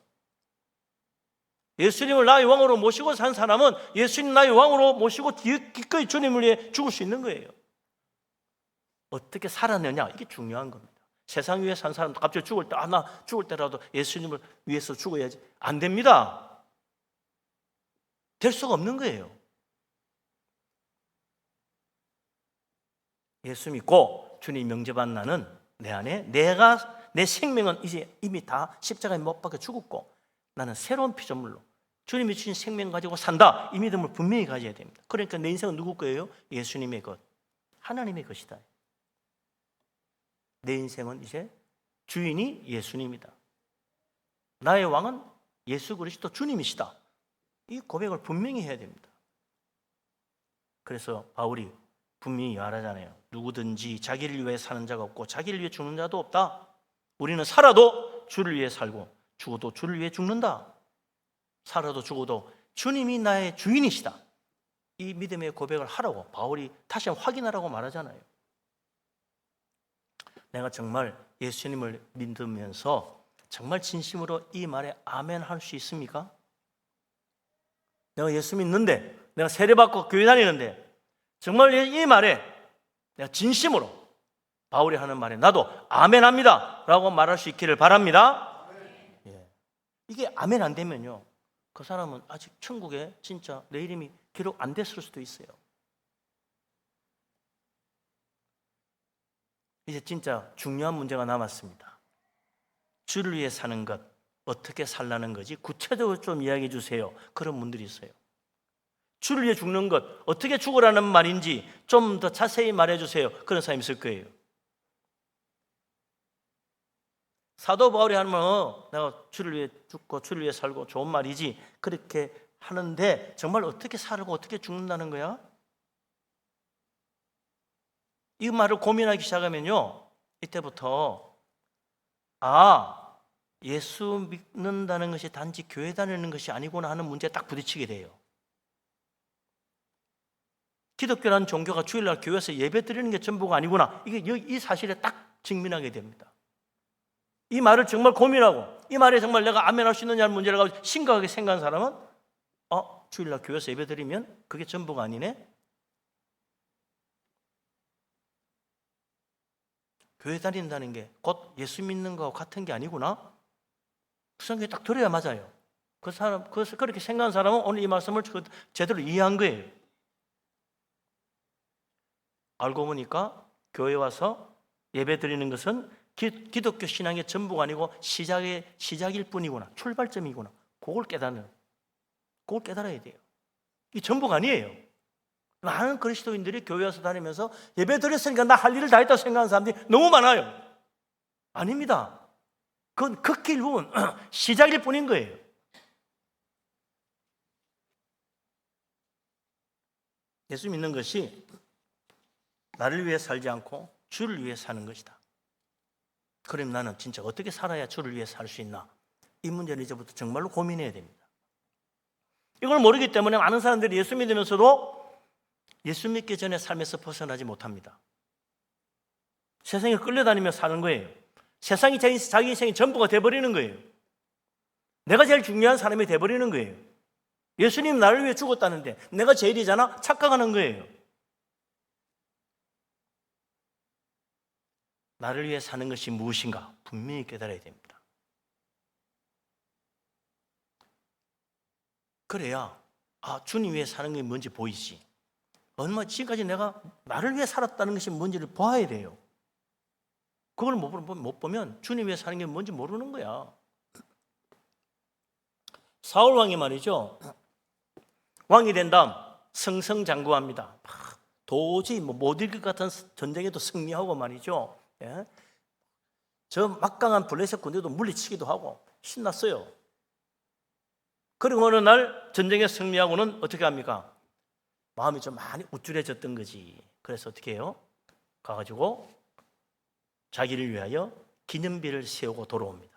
예수님을 나의 왕으로 모시고 산 사람은 예수님 나의 왕으로 모시고 기꺼이 주님을 위해 죽을 수 있는 거예요. 어떻게 살았느냐, 이게 중요한 겁니다. 세상 위에 산 사람도 갑자기 죽을 때, 나 죽을 때라도 예수님을 위해서 죽어야지. 안 됩니다. 될 수가 없는 거예요. 예수 믿고 주님 명제받는 나는 내 안에 내 생명은 이제 이미 다 십자가에 못 박혀 죽었고 나는 새로운 피조물로 주님이 주신 생명 가지고 산다. 이 믿음을 분명히 가져야 됩니다. 그러니까 내 인생은 누구 거예요? 예수님의 것, 하나님의 것이다. 내 인생은 이제 주인이 예수님이다. 나의 왕은 예수 그리스도 주님이시다. 이 고백을 분명히 해야 됩니다. 그래서 바울이 분명히 말하잖아요. 누구든지 자기를 위해 사는 자가 없고 자기를 위해 죽는 자도 없다. 우리는 살아도 주를 위해 살고 죽어도 주를 위해 죽는다. 살아도 죽어도 주님이 나의 주인이시다. 이 믿음의 고백을 하라고 바울이 다시 한번 확인하라고 말하잖아요. 내가 정말 예수님을 믿으면서 정말 진심으로 이 말에 아멘 할 수 있습니까? 내가 예수 믿는데, 내가 세례받고 교회 다니는데 정말 이 말에 내가 진심으로 바울이 하는 말에 나도 아멘합니다 라고 말할 수 있기를 바랍니다. 예. 이게 아멘 안 되면요, 그 사람은 아직 천국에 진짜 내 이름이 기록 안 됐을 수도 있어요. 이제 진짜 중요한 문제가 남았습니다. 주를 위해 사는 것, 어떻게 살라는 거지? 구체적으로 좀 이야기해 주세요. 그런 분들이 있어요. 주를 위해 죽는 것, 어떻게 죽으라는 말인지 좀 더 자세히 말해 주세요. 그런 사람이 있을 거예요. 사도 바울이 하는 말은 내가 주를 위해 죽고 주를 위해 살고 좋은 말이지, 그렇게 하는데 정말 어떻게 살고 어떻게 죽는다는 거야? 이 말을 고민하기 시작하면요, 이때부터 예수 믿는다는 것이 단지 교회 다니는 것이 아니구나 하는 문제에 딱 부딪히게 돼요. 기독교라는 종교가 주일날 교회에서 예배 드리는 게 전부가 아니구나, 이 사실에 딱 직면하게 됩니다. 이 말을 정말 고민하고 이 말에 정말 내가 아멘할 수 있느냐는 문제를 가지고 심각하게 생각한 사람은 주일날 교회에서 예배 드리면 그게 전부가 아니네? 교회 다닌다는 게 곧 예수 믿는 거하고 같은 게 아니구나. 그 생각이 딱 들어야 맞아요. 그래서 그렇게 생각한 사람은 오늘 이 말씀을 제대로 이해한 거예요. 알고 보니까 교회 와서 예배 드리는 것은 기독교 신앙의 전부가 아니고 시작일 뿐이구나. 출발점이구나. 그걸 깨달아야 돼요. 이 전부가 아니에요. 많은 그리스도인들이 교회 와서 다니면서 예배 드렸으니까 나 할 일을 다 했다고 생각하는 사람들이 너무 많아요. 아닙니다. 그건 극히 일부분 시작일 뿐인 거예요. 예수 믿는 것이 나를 위해 살지 않고 주를 위해 사는 것이다. 그럼 나는 진짜 어떻게 살아야 주를 위해 살 수 있나? 이 문제는 이제부터 정말로 고민해야 됩니다. 이걸 모르기 때문에 많은 사람들이 예수 믿으면서도 예수 믿기 전에 삶에서 벗어나지 못합니다. 세상에 끌려다니며 사는 거예요. 세상이 자기 인생의 전부가 돼버리는 거예요. 내가 제일 중요한 사람이 돼버리는 거예요. 예수님 나를 위해 죽었다는데 내가 제일이잖아? 착각하는 거예요. 나를 위해 사는 것이 무엇인가 분명히 깨달아야 됩니다. 그래야 주님 위해 사는 게 뭔지 보이지. 얼마 지금까지 내가 나를 위해 살았다는 것이 뭔지를 봐야 돼요. 그걸 못 보면 주님 위해 사는 게 뭔지 모르는 거야. 사울 왕이 말이죠. 왕이 된 다음 승승장구합니다. 도저히 못 이길 것 같은 전쟁에도 승리하고 말이죠. 예? 저 막강한 블레셋 군대도 물리치기도 하고 신났어요. 그리고 어느 날 전쟁에 승리하고는 어떻게 합니까? 마음이 좀 많이 우쭐해졌던 거지. 그래서 어떻게 해요? 가가지고 자기를 위하여 기념비를 세우고 돌아옵니다.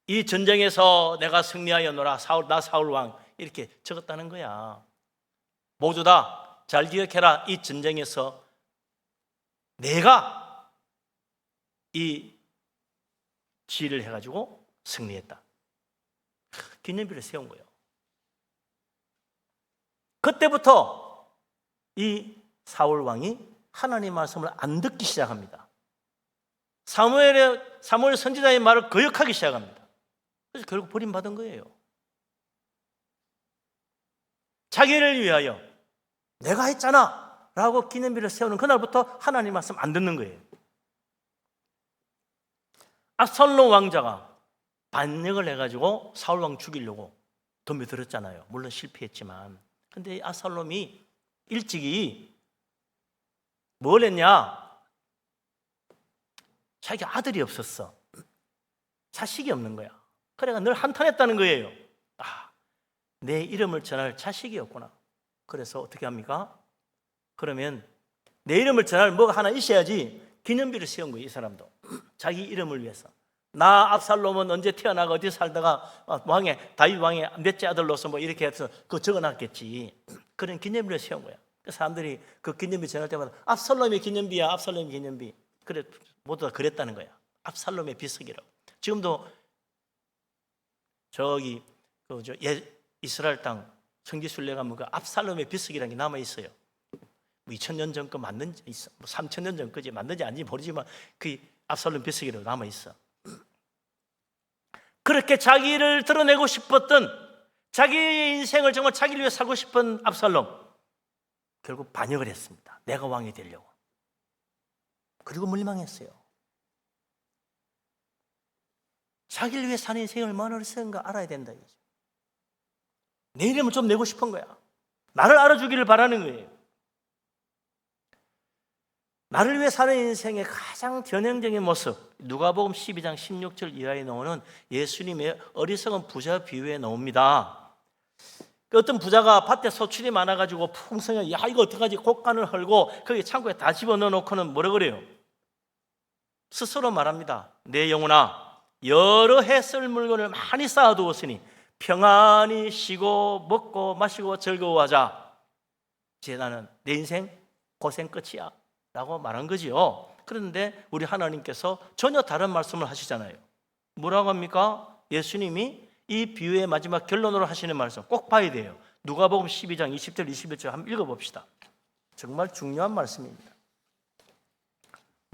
이 전쟁에서 내가 승리하였노라. 나 사울 왕 이렇게 적었다는 거야. 모두 다 잘 기억해라. 이 전쟁에서 내가 이 지휘를 해가지고 승리했다. 기념비를 세운 거예요. 그때부터 이 사울 왕이 하나님의 말씀을 안 듣기 시작합니다. 사무엘 선지자의 말을 거역하기 시작합니다. 그래서 결국 버림받은 거예요. 자기를 위하여 내가 했잖아 라고 기념비를 세우는 그날부터 하나님 말씀 안 듣는 거예요. 압살롬 왕자가 반역을 해가지고 사울 왕 죽이려고 덤벼들었잖아요. 물론 실패했지만. 근데 압살롬이 일찍이 뭘 했냐? 자기가 아들이 없었어. 자식이 없는 거야. 그래가 늘 한탄했다는 거예요. 내 이름을 전할 자식이 없구나. 그래서 어떻게 합니까? 그러면 내 이름을 전할 뭐가 하나 있어야지 기념비를 세운 거예요. 이 사람도 자기 이름을 위해서. 나 압살롬은 언제 태어나가 어디 살다가 다윗 왕의 넷째 아들로서 뭐 이렇게 해서 그거 적어놨겠지. 그런 기념비를 세운 거야. 그 사람들이 그 기념비 전할 때마다 압살롬의 기념비야, 압살롬의 기념비. 그래 모두 다 그랬다는 거야. 압살롬의 비석이라고. 지금도 저기 이스라엘 땅 성지순례 가면 그 압살롬의 비석이라는 게 남아 있어요. 뭐 2000년 전 거 맞는지, 뭐 3000년 전 거지 맞는지 아닌지 모르지만 그 압살롬 비석이라고 남아 있어. 그렇게 자기를 드러내고 싶었던 자기의 인생을 정말 자기를 위해 살고 싶은 압살롬 결국 반역을 했습니다. 내가 왕이 되려고. 그리고 물망했어요. 자기를 위해 사는 인생이 얼마나 어려운가 알아야 된다 이거죠. 내 이름을 좀 내고 싶은 거야. 나를 알아주기를 바라는 거예요. 나를 위해 사는 인생의 가장 전형적인 모습, 누가복음 12장 16절 이하에 나오는 예수님의 어리석은 부자 비유에 나옵니다. 어떤 부자가 밭에 소출이 많아가지고 풍성하게 이거 어떡하지 곡간을 헐고 거기 창고에 다 집어넣어놓고는 뭐라 그래요? 스스로 말합니다. 내 영혼아 여러 해 쓸 물건을 많이 쌓아두었으니 평안히 쉬고 먹고 마시고 즐거워하자. 이제 나는 내 인생 고생 끝이야 라고 말한 거지요. 그런데 우리 하나님께서 전혀 다른 말씀을 하시잖아요. 뭐라고 합니까? 예수님이 이 비유의 마지막 결론으로 하시는 말씀 꼭 봐야 돼요. 누가복음 12장 20절 21절 한번 읽어봅시다. 정말 중요한 말씀입니다.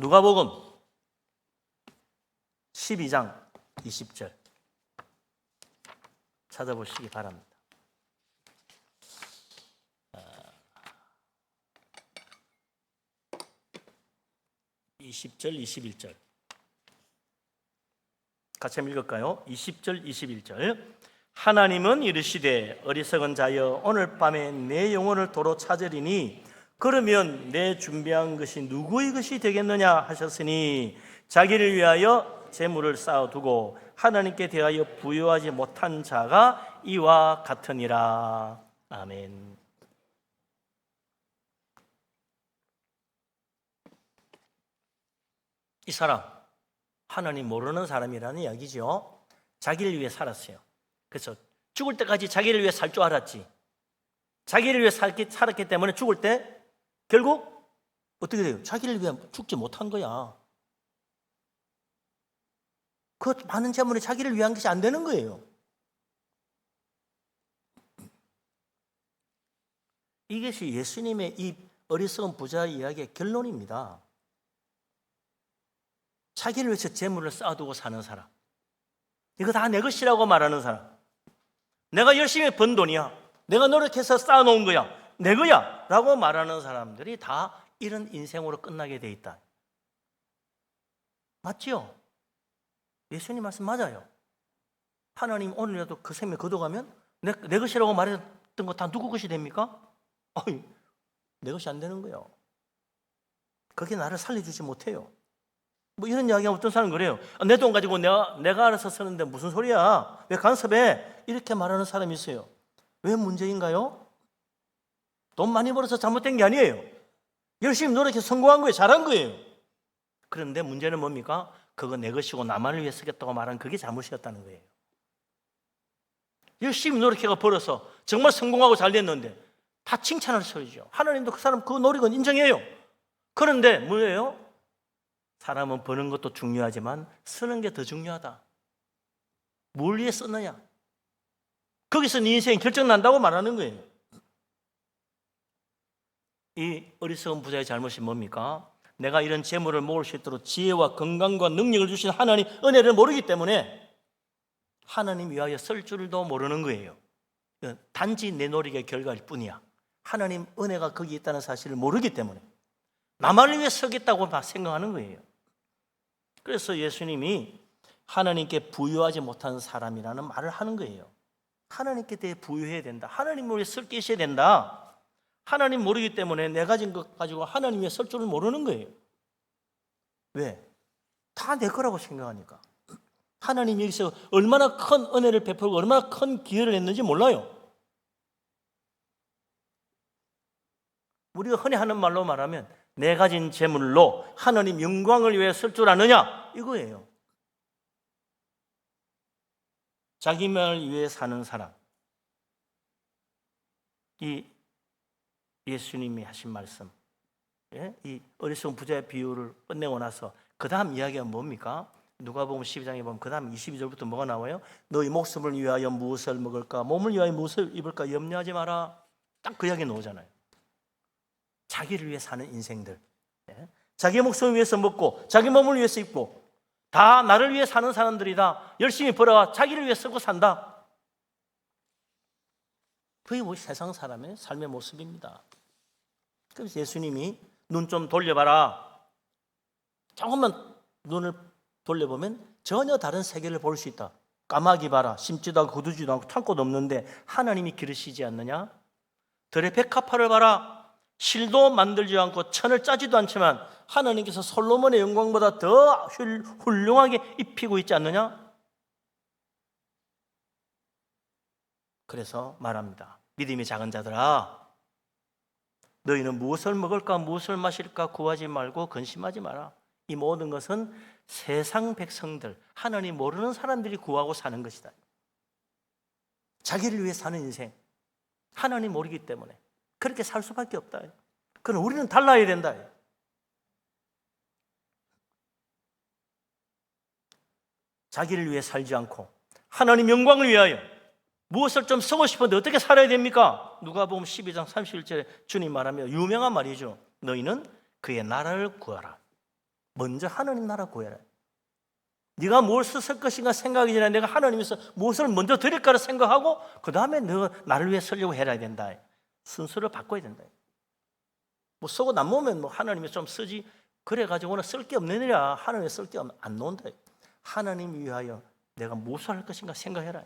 누가복음 12장 20절 찾아보시기 바랍니다. 20절, 21절 같이 한번 읽을까요? 20절, 21절 하나님은 이르시되 어리석은 자여 오늘 밤에 내 영혼을 도로 찾으리니 그러면 내 준비한 것이 누구의 것이 되겠느냐 하셨으니 자기를 위하여 재물을 쌓아두고 하나님께 대하여 부여하지 못한 자가 이와 같으니라. 아멘. 이 사람 하나님 모르는 사람이라는 이야기죠. 자기를 위해 살았어요. 그래서 죽을 때까지 자기를 위해 살 줄 알았지. 자기를 위해 살았기 때문에 죽을 때 결국 어떻게 돼요? 자기를 위해 죽지 못한 거야. 그 많은 재물이 자기를 위한 것이 안 되는 거예요. 이것이 예수님의 이 어리석은 부자 이야기의 결론입니다. 자기를 위해서 재물을 쌓아두고 사는 사람, 이거 다 내 것이라고 말하는 사람, 내가 열심히 번 돈이야, 내가 노력해서 쌓아놓은 거야, 내 거야 라고 말하는 사람들이 다 이런 인생으로 끝나게 돼 있다. 맞지요? 예수님 말씀 맞아요. 하나님 오늘이라도 그 생명 거둬가면 내 것이라고 말했던 거 다 누구 것이 됩니까? 내 것이 안 되는 거예요. 그게 나를 살려주지 못해요. 뭐 이런 이야기하면 어떤 사람은 그래요. 내 돈 가지고 내가 알아서 쓰는데 무슨 소리야? 왜 간섭해? 이렇게 말하는 사람이 있어요. 왜 문제인가요? 돈 많이 벌어서 잘못된 게 아니에요. 열심히 노력해서 성공한 거예요. 잘한 거예요. 그런데 문제는 뭡니까? 그거 내 것이고 나만을 위해 쓰겠다고 말한 그게 잘못이었다는 거예요. 열심히 노력해서 벌어서 정말 성공하고 잘 됐는데 다 칭찬할 소리죠. 하나님도 그 사람 그 노력은 인정해요. 그런데 뭐예요? 사람은 버는 것도 중요하지만 쓰는 게 더 중요하다. 뭘 위해 썼느냐? 거기서 네 인생이 결정난다고 말하는 거예요. 이 어리석은 부자의 잘못이 뭡니까? 내가 이런 재물을 모을 수 있도록 지혜와 건강과 능력을 주신 하나님 은혜를 모르기 때문에 하나님 위하여 쓸 줄도 모르는 거예요. 단지 내 노력의 결과일 뿐이야. 하나님 은혜가 거기 있다는 사실을 모르기 때문에 나만을 위해 쓰겠다고 생각하는 거예요. 그래서 예수님이 하나님께 부유하지 못한 사람이라는 말을 하는 거예요. 하나님께 대해 부유해야 된다. 하나님을 위해 쓸 게 있어야 된다. 하나님 모르기 때문에 내 가진 것 가지고 하나님 위해 쓸 줄을 모르는 거예요. 왜? 다 내 거라고 생각하니까. 하나님이 여기서 얼마나 큰 은혜를 베풀고 얼마나 큰 기회를 했는지 몰라요. 우리가 흔히 하는 말로 말하면 내 가진 재물로 하나님 영광을 위해 쓸 줄 아느냐? 이거예요. 자기만을 위해 사는 사람. 이 예수님이 하신 말씀, 이 어리석은 부자의 비유를 끝내고 나서 그 다음 이야기가 뭡니까? 누가복음 12장에 보면 그 다음 22절부터 뭐가 나와요? 너희 목숨을 위하여 무엇을 먹을까? 몸을 위하여 무엇을 입을까? 염려하지 마라. 딱 그 이야기 나오잖아요. 자기를 위해 사는 인생들, 자기 목숨을 위해서 먹고 자기 몸을 위해서 입고 다 나를 위해 사는 사람들이다. 열심히 벌어와 자기를 위해 쓰고 산다. 그게 우리 세상 사람의 삶의 모습입니다. 그래서 예수님이 눈 좀 돌려봐라. 조금만 눈을 돌려보면 전혀 다른 세계를 볼 수 있다. 까마귀 봐라. 심지도 않고 거두지도 않고 탈 곳 없는데 하나님이 기르시지 않느냐? 들의 백합화를 봐라. 실도 만들지 않고 천을 짜지도 않지만 하나님께서 솔로몬의 영광보다 더 훌륭하게 입히고 있지 않느냐? 그래서 말합니다. 믿음이 작은 자들아, 너희는 무엇을 먹을까 무엇을 마실까 구하지 말고 근심하지 마라. 이 모든 것은 세상 백성들, 하나님 모르는 사람들이 구하고 사는 것이다. 자기를 위해 사는 인생, 하나님 모르기 때문에 그렇게 살 수밖에 없다. 그럼 우리는 달라야 된다. 자기를 위해 살지 않고 하나님 영광을 위하여 무엇을 좀 쓰고 싶은데 어떻게 살아야 됩니까? 누가복음 12장 31절에 주님 말하며 유명한 말이죠. 너희는 그의 나라를 구하라. 먼저 하나님 나라 구해라. 네가 무엇을 쓸 것인가 생각하기 전에 내가 하나님에서 무엇을 먼저 드릴까를 생각하고 그 다음에 너가 나를 위해 쓰려고 해야 된다. 순서를 바꿔야 된다. 뭐 쓰고 남으면 뭐 하나님이 좀 쓰지 그래가지고는 쓸 게 없는 일이야. 하나님이 쓸 게 안 놓는다. 하나님 위하여 내가 무엇을 할 것인가 생각해라.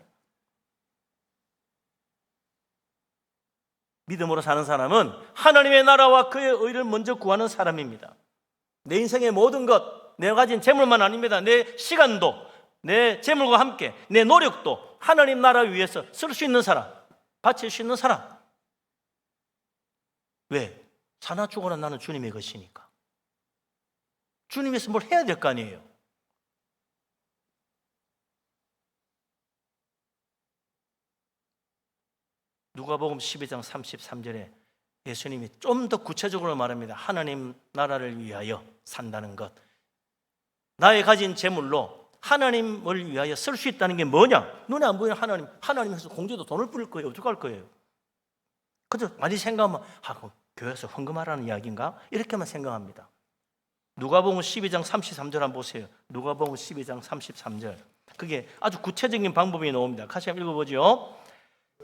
믿음으로 사는 사람은 하나님의 나라와 그의 의를 먼저 구하는 사람입니다. 내 인생의 모든 것, 내가 가진 재물만 아닙니다. 내 시간도, 내 재물과 함께 내 노력도 하나님 나라 위해서 쓸 수 있는 사람, 바칠 수 있는 사람. 왜? 사나 죽어나 나는 주님의 것이니까. 주님께서 뭘 해야 될 거 아니에요. 누가복음 12장 33절에 예수님이 좀 더 구체적으로 말합니다. 하나님 나라를 위하여 산다는 것. 나의 가진 재물로 하나님을 위하여 쓸 수 있다는 게 뭐냐? 눈에 안 보이는 하나님에서 공제도 돈을 뿌릴 거예요. 어떻게 할 거예요? 그저 많이 생각하면 그럼 교회에서 헌금하라는 이야기인가? 이렇게만 생각합니다. 누가복음 12장 33절 한번 보세요. 누가복음 12장 33절. 그게 아주 구체적인 방법이 나옵니다. 같이 한번 읽어보죠.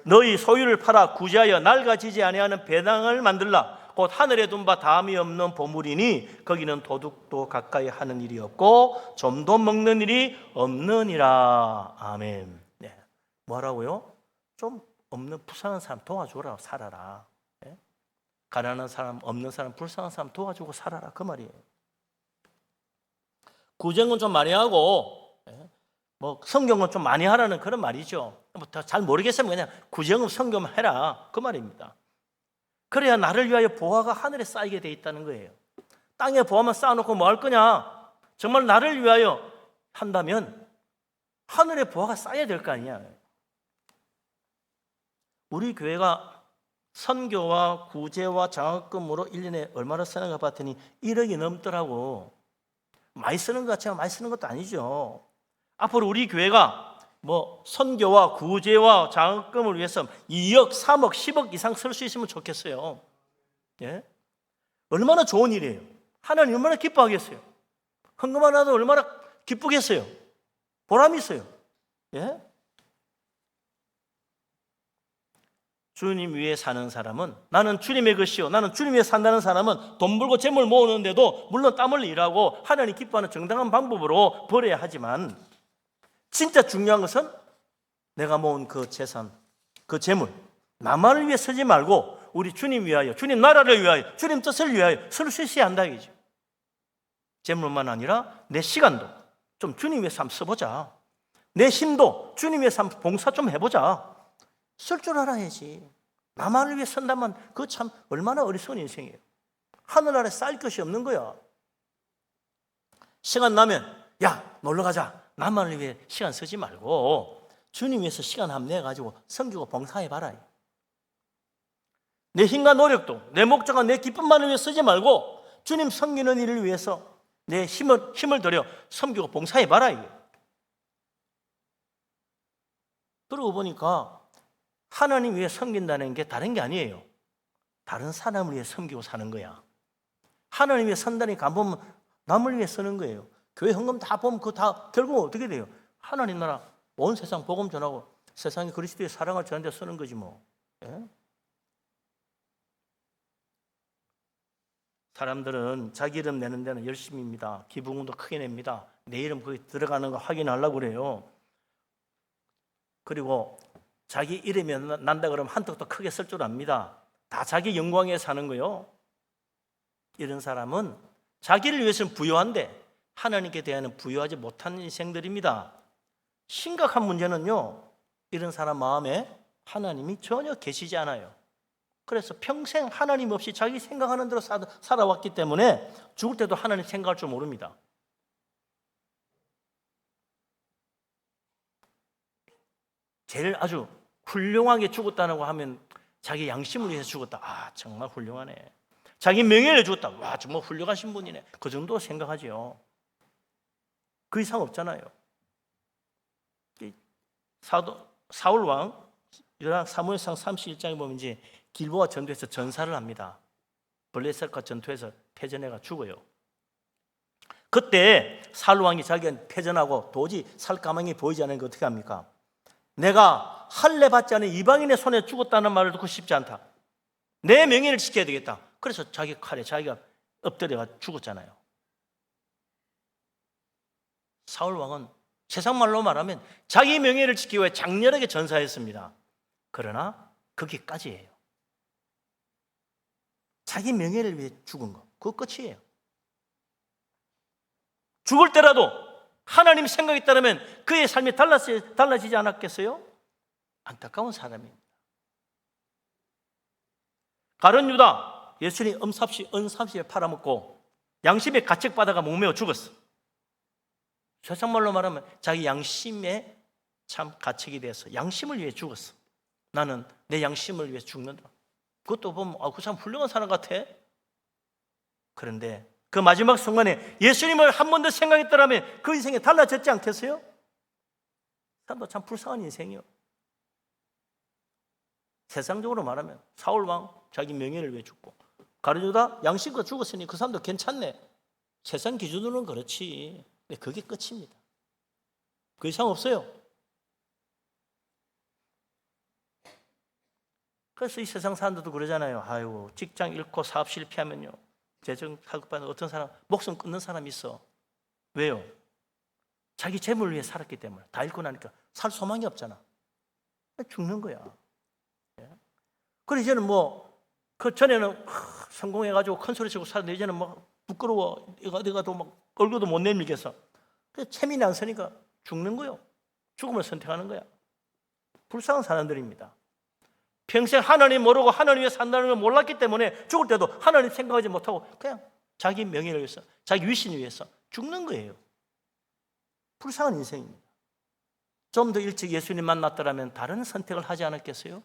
너희 소유를 팔아 구제하여 낡아지지 아니하는 배당을 만들라. 곧 하늘에 둔 바 다함이 없는 보물이니 거기는 도둑도 가까이 하는 일이 없고 좀도 먹는 일이 없느니라. 아멘. 네. 뭐라고요? 좀 없는 불쌍한 사람 도와줘라. 살아라. 네? 가난한 사람, 없는 사람, 불쌍한 사람 도와주고 살아라. 그 말이에요. 구제는 좀 많이 하고 뭐 성경은 좀 많이 하라는 그런 말이죠. 뭐 잘 모르겠으면 그냥 구제금 성경만 해라. 그 말입니다. 그래야 나를 위하여 보화가 하늘에 쌓이게 돼 있다는 거예요. 땅에 보화만 쌓아놓고 뭐 할 거냐? 정말 나를 위하여 한다면 하늘에 보화가 쌓여야 될 거 아니야. 우리 교회가 선교와 구제와 장학금으로 1년에 얼마나 쓰는가 봤더니 1억이 넘더라고. 많이 쓰는 것 같지만 많이 쓰는 것도 아니죠. 앞으로 우리 교회가 뭐 선교와 구제와 장학금을 위해서 2억, 3억, 10억 이상 쓸 수 있으면 좋겠어요. 예? 얼마나 좋은 일이에요. 하나님 얼마나 기뻐하겠어요. 헌금 하나도 얼마나 기쁘겠어요. 보람이 있어요. 예? 주님 위에 사는 사람은 나는 주님의 것이요 나는 주님 위에 산다는 사람은 돈 벌고 재물 모으는데도 물론 땀 흘려 일하고 하나님 기뻐하는 정당한 방법으로 벌어야 하지만 진짜 중요한 것은 내가 모은 그 재산, 그 재물 나만을 위해 쓰지 말고 우리 주님 위하여, 주님 나라를 위하여, 주님 뜻을 위하여 쓸 수 있어야 한다 이거죠. 재물만 아니라 내 시간도 좀 주님 위해서 한번 써보자. 내 힘도 주님 위해서 한번 봉사 좀 해보자. 쓸 줄 알아야지. 나만을 위해 선다면 그거 참 얼마나 어리석은 인생이에요. 하늘 아래 쌓일 것이 없는 거야. 시간 나면 야 놀러 가자. 나만을 위해 시간 쓰지 말고 주님 위해서 시간 한번 내가지고 섬기고 봉사해봐라. 내 힘과 노력도 내 목적과 내 기쁨만을 위해 쓰지 말고 주님 섬기는 일을 위해서 내 힘을 들여 섬기고 봉사해봐라. 그러고 보니까 하나님 위해 섬긴다는 게 다른 게 아니에요. 다른 사람을 위해 섬기고 사는 거야. 하나님 위해 선다니까 안 보면 남을 위해 쓰는 거예요. 교회 헌금 다 보면 그거 다 결국은 어떻게 돼요? 하나님 나라 온 세상 복음 전하고 세상에 그리스도의 사랑을 전하는 데 쓰는 거지 뭐. 예? 사람들은 자기 이름 내는 데는 열심입니다. 기부금도 크게 냅니다. 내 이름 거기 들어가는 거 확인하려고 그래요. 그리고 자기 이름이 난다 그러면 한턱도 크게 쓸 줄 압니다. 다 자기 영광에 사는 거요. 이런 사람은 자기를 위해서는 부유한데 하나님께 대하여는 부유하지 못한 인생들입니다. 심각한 문제는요, 이런 사람 마음에 하나님이 전혀 계시지 않아요. 그래서 평생 하나님 없이 자기 생각하는 대로 살아왔기 때문에 죽을 때도 하나님 생각할 줄 모릅니다. 제일 아주 훌륭하게 죽었다고 하면 자기 양심을 위해서 죽었다. 아, 정말 훌륭하네. 자기 명예를 위해 죽었다. 와, 정말 훌륭하신 분이네. 그 정도 생각하지요. 그 이상 없잖아요. 사울 왕 사무엘상 31장에 보면 이제 길보아 전투에서 전사를 합니다. 블레셋과 전투에서 패전해가 죽어요. 그때 사울 왕이 자기가 패전하고 도저히 살 가망이 보이지 않으니까 어떻게 합니까? 내가 할례 받지 않은 이방인의 손에 죽었다는 말을 듣고 싶지 않다. 내 명예를 지켜야 되겠다. 그래서 자기 칼에 자기가 엎드려가 죽었잖아요. 사울 왕은 세상 말로 말하면 자기 명예를 지키기 위해 장렬하게 전사했습니다. 그러나 거기까지예요. 자기 명예를 위해 죽은 거, 그거 끝이에요. 죽을 때라도 하나님 생각이 따르면 그의 삶이 달라지지 않았겠어요? 안타까운 사람입니다. 가룟 유다, 예수님 은삽시에 팔아먹고 양심에 가책받아가 목매어 죽었어. 세상 말로 말하면 자기 양심에 참 가책이 돼서 양심을 위해 죽었어. 나는 내 양심을 위해 죽는다. 그것도 보면 그 사람 훌륭한 사람 같아. 그런데 그 마지막 순간에 예수님을 한 번 더 생각했더라면 그 인생이 달라졌지 않겠어요? 사람도 참 불쌍한 인생이요. 세상적으로 말하면 사울 왕 자기 명예를 위해 죽고, 가룟 유다 양심껏 죽었으니 그 사람도 괜찮네. 세상 기준으로는 그렇지. 근데 그게 끝입니다. 그 이상 없어요. 그래서 이 세상 사람들도 그러잖아요. 아이고, 직장 잃고 사업 실패하면요, 재정 사급받는 어떤 사람 목숨 끊는 사람이 있어. 왜요? 자기 재물을 위해 살았기 때문에. 다 잃고 나니까 살 소망이 없잖아. 죽는 거야. 그래 이제는 그 전에는 성공해가지고 큰 소리 치고 살았는데 이제는 부끄러워. 내가도 얼굴도 못 내밀겠어. 그래서 체면이 안 서니까 죽는 거요. 죽음을 선택하는 거야. 불쌍한 사람들입니다. 평생 하나님 모르고 하나님 위해 산다는 걸 몰랐기 때문에 죽을 때도 하나님 생각하지 못하고 그냥 자기 명예를 위해서, 자기 위신을 위해서 죽는 거예요. 불쌍한 인생입니다. 좀 더 일찍 예수님 만났더라면 다른 선택을 하지 않았겠어요?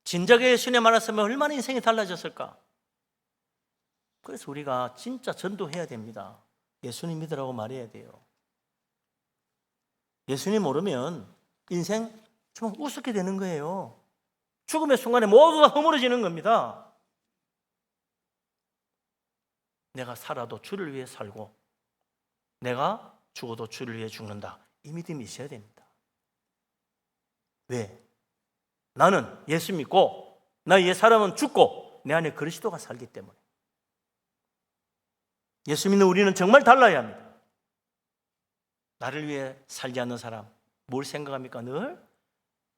진작에 예수님 만났으면 얼마나 인생이 달라졌을까? 그래서 우리가 진짜 전도해야 됩니다. 예수님 믿으라고 말해야 돼요. 예수님 모르면 인생 정말 우습게 되는 거예요. 죽음의 순간에 모두 다 허물어지는 겁니다. 내가 살아도 주를 위해 살고 내가 죽어도 주를 위해 죽는다. 이 믿음이 있어야 됩니다. 왜? 나는 예수 믿고 나의 옛 사람은 죽고 내 안에 그리스도가 살기 때문에. 예수 믿는 우리는 정말 달라야 합니다. 나를 위해 살지 않는 사람 뭘 생각합니까? 늘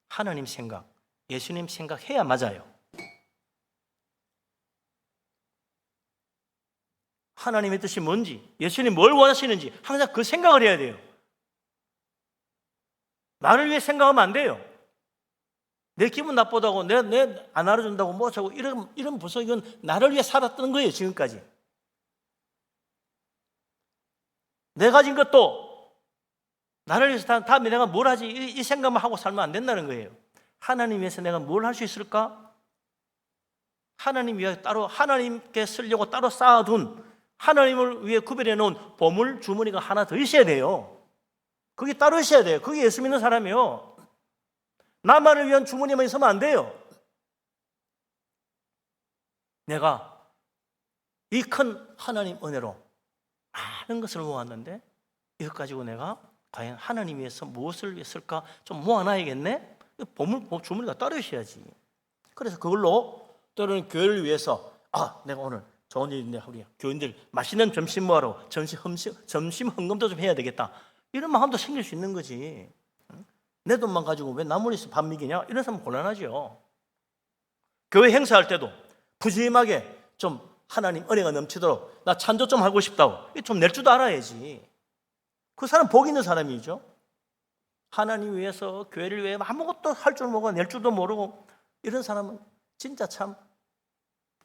하나님 생각, 예수님 생각해야 맞아요. 하나님의 뜻이 뭔지, 예수님 뭘 원하시는지 항상 그 생각을 해야 돼요. 나를 위해 생각하면 안 돼요. 내 기분 나쁘다고 내 안 알아준다고 뭐 저거 이런 벌써 이건 나를 위해 살았던 거예요. 지금까지 내 가진 것도 나를 위해서 다음에 내가 뭘 하지 이 생각만 하고 살면 안 된다는 거예요. 하나님 위해서 내가 뭘 할 수 있을까? 하나님 위해 따로 하나님께 쓰려고 따로 쌓아둔 하나님을 위해 구별해 놓은 보물 주머니가 하나 더 있어야 돼요. 그게 따로 있어야 돼요. 그게 예수 믿는 사람이에요. 나만을 위한 주머니만 있으면 안 돼요. 내가 이 큰 하나님 은혜로 많은 것을 모았는데 이것 가지고 내가 과연 하나님 위해서 무엇을 위해 쓸까? 좀 모아놔야겠네? 보물 주머니가 따로 있어야지. 그래서 그걸로 때로는 교회를 위해서 내가 오늘 좋은 일인데 우리 교인들 맛있는 점심 모아러 점심 헌금도 좀 해야 되겠다. 이런 마음도 생길 수 있는 거지. 내 돈만 가지고 왜 남 멀리서 밥 먹이냐? 이런 사람 곤란하죠. 교회 행사할 때도 푸짐하게 좀 하나님 은혜가 넘치도록 나 찬조 좀 하고 싶다고 좀 낼 줄도 알아야지. 그 사람 복 있는 사람이죠. 하나님 위해서 교회를 위해 아무것도 할 줄 모르고 낼 줄도 모르고 이런 사람은 진짜 참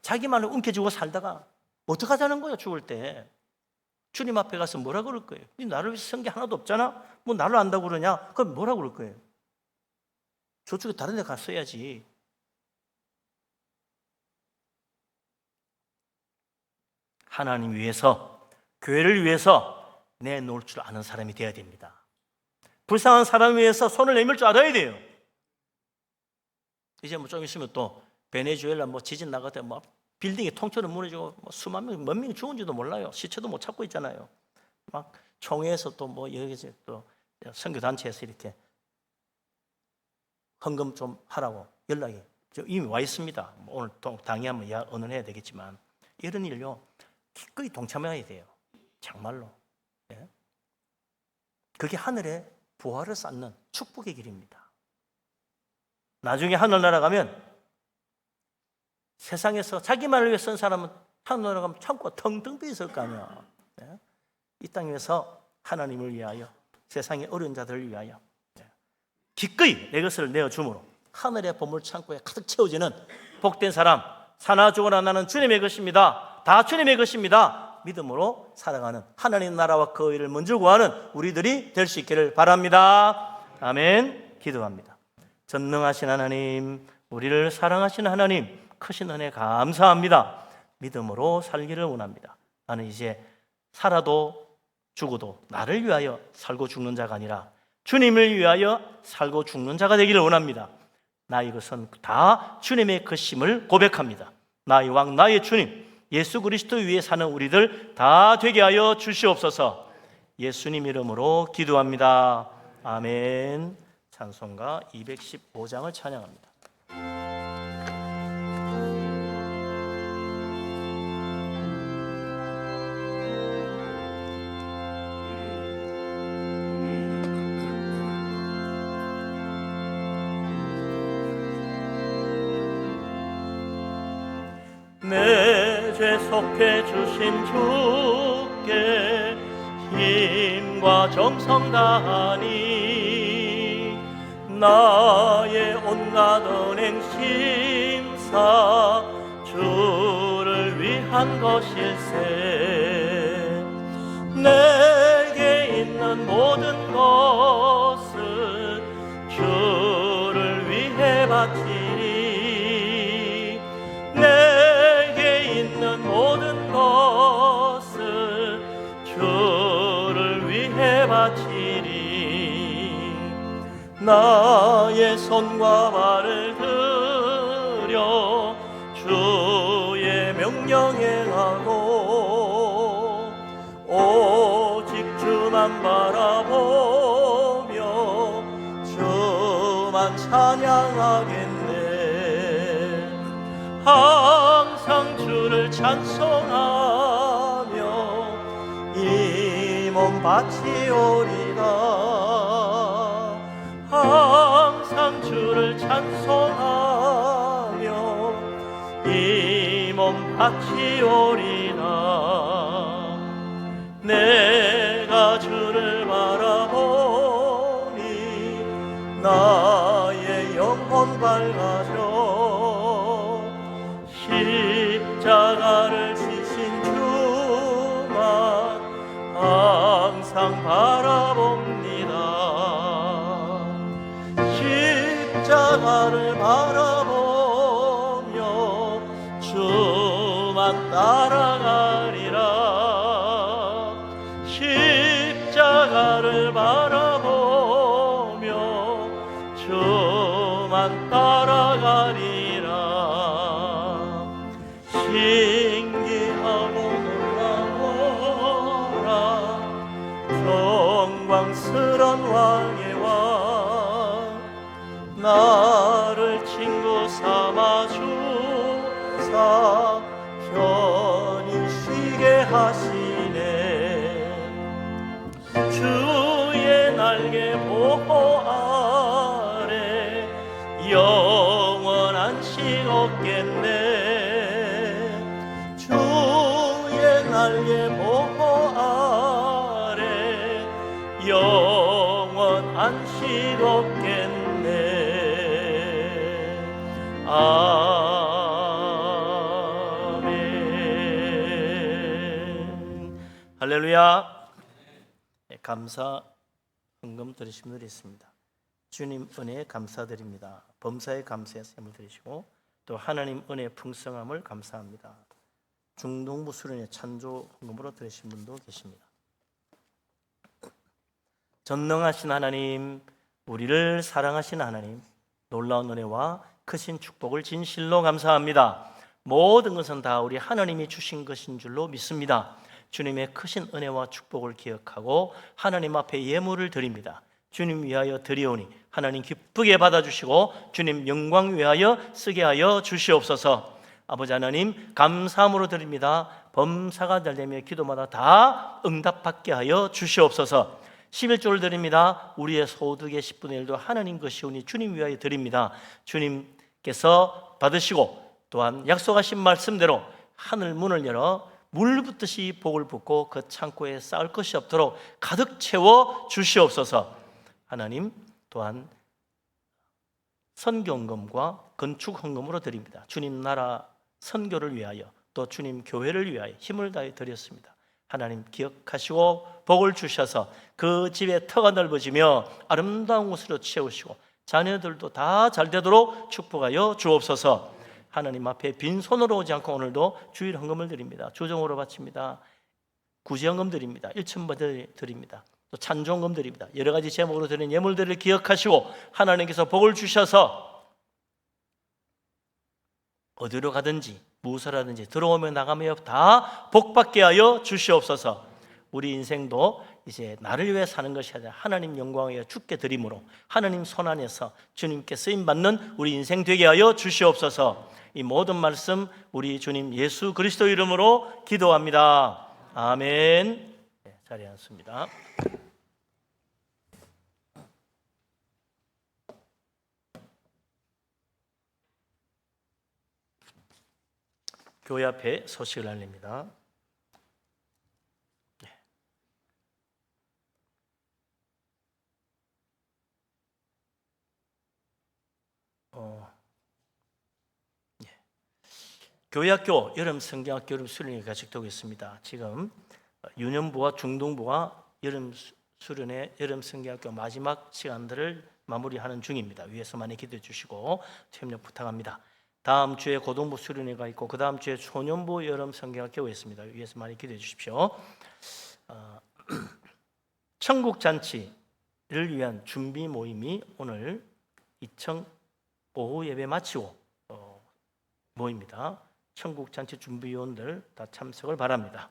자기만을 움켜쥐고 살다가 어떡하자는 거예요. 죽을 때 주님 앞에 가서 뭐라 그럴 거예요? 나를 위해서 쓴 게 하나도 없잖아. 뭐 나를 안다고 그러냐? 그럼 뭐라 그럴 거예요? 저쪽에 다른 데 갔어야지. 하나님 위해서, 교회를 위해서 내놓을 줄 아는 사람이 되어야 됩니다. 불쌍한 사람 위해서 손을 내밀 줄 알아야 돼요. 이제 좀 있으면 또 베네수엘라 지진 나갈 때 빌딩이 통째로 무너지고 뭐 수만 명, 몇 명이 죽은지도 몰라요. 시체도 못 찾고 있잖아요. 막 총회에서 또 뭐 여기서 또 선교 단체에서 이렇게 헌금 좀 하라고 연락이 이미 와 있습니다. 오늘 당이 한번 언언해야 되겠지만 이런 일요 기꺼이 동참해야 돼요. 정말로. 예? 그게 하늘의 부활을 쌓는 축복의 길입니다. 나중에 하늘나라 가면 세상에서 자기 말을 위해 쓴 사람은 하늘나라 가면 창고가 텅텅 비어 있을 거 아니야. 예? 이 땅에서 하나님을 위하여 세상의 어려운 자들을 위하여 기꺼이 내 것을 내어주므로 하늘의 보물 창고에 가득 채워지는 복된 사람, 사나 죽어나 나는 주님의 것입니다. 다 주님의 것입니다. 믿음으로 살아가는 하나님 나라와 그 의를 먼저 구하는 우리들이 될 수 있기를 바랍니다. 아멘. 기도합니다. 전능하신 하나님, 우리를 사랑하시는 하나님, 크신 은혜 감사합니다. 믿음으로 살기를 원합니다. 나는 이제 살아도 죽어도 나를 위하여 살고 죽는 자가 아니라 주님을 위하여 살고 죽는 자가 되기를 원합니다. 나의 것은 다 주님의 것임을 고백합니다. 나의 왕, 나의 주님, 예수 그리스도 위에 사는 우리들 다 되게 하여 주시옵소서. 예수님 이름으로 기도합니다. 아멘. 찬송가 215장을 찬양합니다. 내 죄 속해 주신 주께 힘과 정성 다하니 나의 온갖 언행 심사 주를 위한 것일세. 내게 있는 모든 것을 주를 위해 바치리. 내게 있는 모든 것을 주를 위해 바치리. 나의 손과 발을 들여 주의 명령 행하고 오직 주만 바라보며 주만 찬양하겠네. 항상 주를 찬송하며 이 몸 바치오리다. 항상 주를 찬송하며 이 몸 바치오리다. 내가 주를 바라보니 나의 영혼 밝아져. 십자가를 지신 주만 항상 바라봅니다. 십자가를 바라보며 주만 따라가리라. 십자가를 바라보며 주만 따라가리라. 신기하고 놀라워라. 영광스런 왕의 왕 나를 친구 삼아 주사 편히 쉬게 하시네. 주의 날개 보호 아래 영원한 식 얻겠네. 주의 날개 보호 아래 영원한 식 얻겠네. 아멘. 할렐루야. 감사 헌금 드리신 분들이 있습니다. 주님 은혜에 감사드립니다. 범사에 감사의 셈을 드리시고 또 하나님 은혜의 풍성함을 감사합니다. 중동부 수련회 찬조 헌금으로 드리신 분도 계십니다. 전능하신 하나님, 우리를 사랑하신 하나님, 놀라운 은혜와 크신 축복을 진실로 감사합니다. 모든 것은 다 우리 하나님이 주신 것인 줄로 믿습니다. 주님의 크신 은혜와 축복을 기억하고 하나님 앞에 예물을 드립니다. 주님 위하여 드리오니 하나님 기쁘게 받아주시고 주님 영광 위하여 쓰게 하여 주시옵소서. 아버지 하나님 감사함으로 드립니다. 범사가 잘 되며 기도마다 다 응답받게 하여 주시옵소서. 11조를 드립니다. 우리의 소득의 10분의 1도 하나님 것이오니 주님 위하여 드립니다. 주님께서 받으시고 또한 약속하신 말씀대로 하늘 문을 열어 물 붓듯이 복을 붓고 그 창고에 쌓을 것이 없도록 가득 채워 주시옵소서. 하나님 또한 선교 헌금과 건축 헌금으로 드립니다. 주님 나라 선교를 위하여 또 주님 교회를 위하여 힘을 다해 드렸습니다. 하나님 기억하시고 복을 주셔서 그 집의 터가 넓어지며 아름다운 곳으로 채우시고 자녀들도 다 잘되도록 축복하여 주옵소서. 하나님 앞에 빈손으로 오지 않고 오늘도 주일 헌금을 드립니다. 주정으로 바칩니다. 구제헌금 드립니다. 1,000번 드립니다. 또 찬송금 드립니다. 여러 가지 제목으로 드리는 예물들을 기억하시고 하나님께서 복을 주셔서 어디로 가든지 무엇을 하든지 들어오며 나가며 다 복받게 하여 주시옵소서. 우리 인생도 이제 나를 위해 사는 것이 아니라 하나님 영광을 위해 주께 드림으로 하나님 손 안에서 주님께 쓰임받는 우리 인생 되게 하여 주시옵소서. 이 모든 말씀 우리 주님 예수 그리스도 이름으로 기도합니다. 아멘. 자리에 앉습니다. 교회 앞에 소식을 알립니다. 교회학교 여름 성경학교 여름 수련회가 계속되고 있습니다. 지금 유년부와 중등부가 여름 수련회 여름 성경학교 마지막 시간들을 마무리하는 중입니다. 위에서 많이 기도해 주시고 협력 부탁합니다. 다음 주에 고등부 수련회가 있고 그 다음 주에 소년부 여름 성경학교가 있습니다. 위에서 많이 기도해 주십시오. 천국 잔치를 위한 준비 모임이 오늘 오후 예배 마치고 모입니다. 천국 잔치 준비위원들 다 참석을 바랍니다.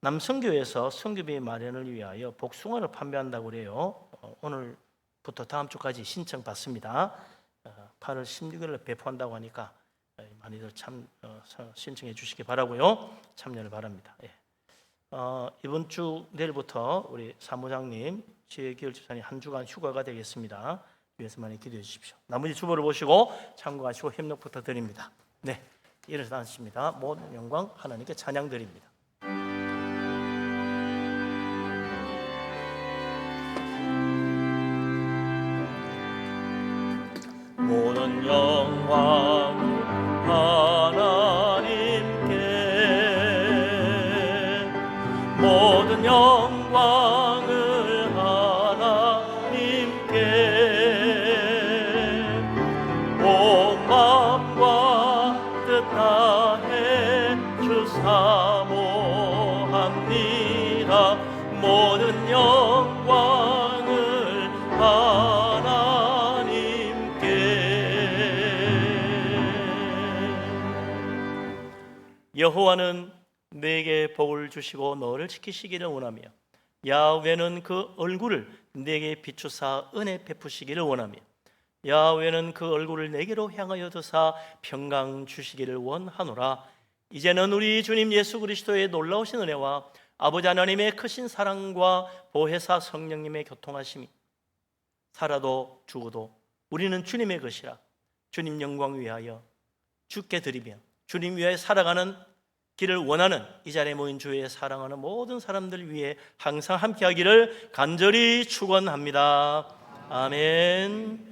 남성교회에서 성교비 마련을 위하여 복숭아를 판매한다고 그래요. 오늘부터 다음 주까지 신청 받습니다. 8월 16일에 배포한다고 하니까 많이들 신청해 주시기 바라고요. 참여를 바랍니다. 이번 주 내일부터 우리 사무장님, 지혜기열 집사님 한 주간 휴가가 되겠습니다. 위해서 많이 기도해 주십시오. 나머지 주보를 보시고 참고하시고 협력 부탁드립니다. 네, 일어서 앉으십니다. 모든 영광 하나님께 찬양 드립니다. 모든 영광 하나님께 모든 영광을 하나님께 온 마음과 뜻 다해 주 사모합니다. 모든 영광을 여호와는 내게 복을 주시고 너를 지키시기를 원하며 야훼는 그 얼굴을 내게 비추사 은혜 베푸시기를 원하며 야훼는 그 얼굴을 내게로 향하여 드사 평강 주시기를 원하노라. 이제는 우리 주님 예수 그리스도의 놀라우신 은혜와 아버지 하나님의 크신 사랑과 보혜사 성령님의 교통하심이 살아도 죽어도 우리는 주님의 것이라 주님 영광 위하여 주께 드리며 주님 위하여 살아가는 길을 원하는 이 자리에 모인 주의 사랑하는 모든 사람들 위해 항상 함께하기를 간절히 축원합니다. 아멘.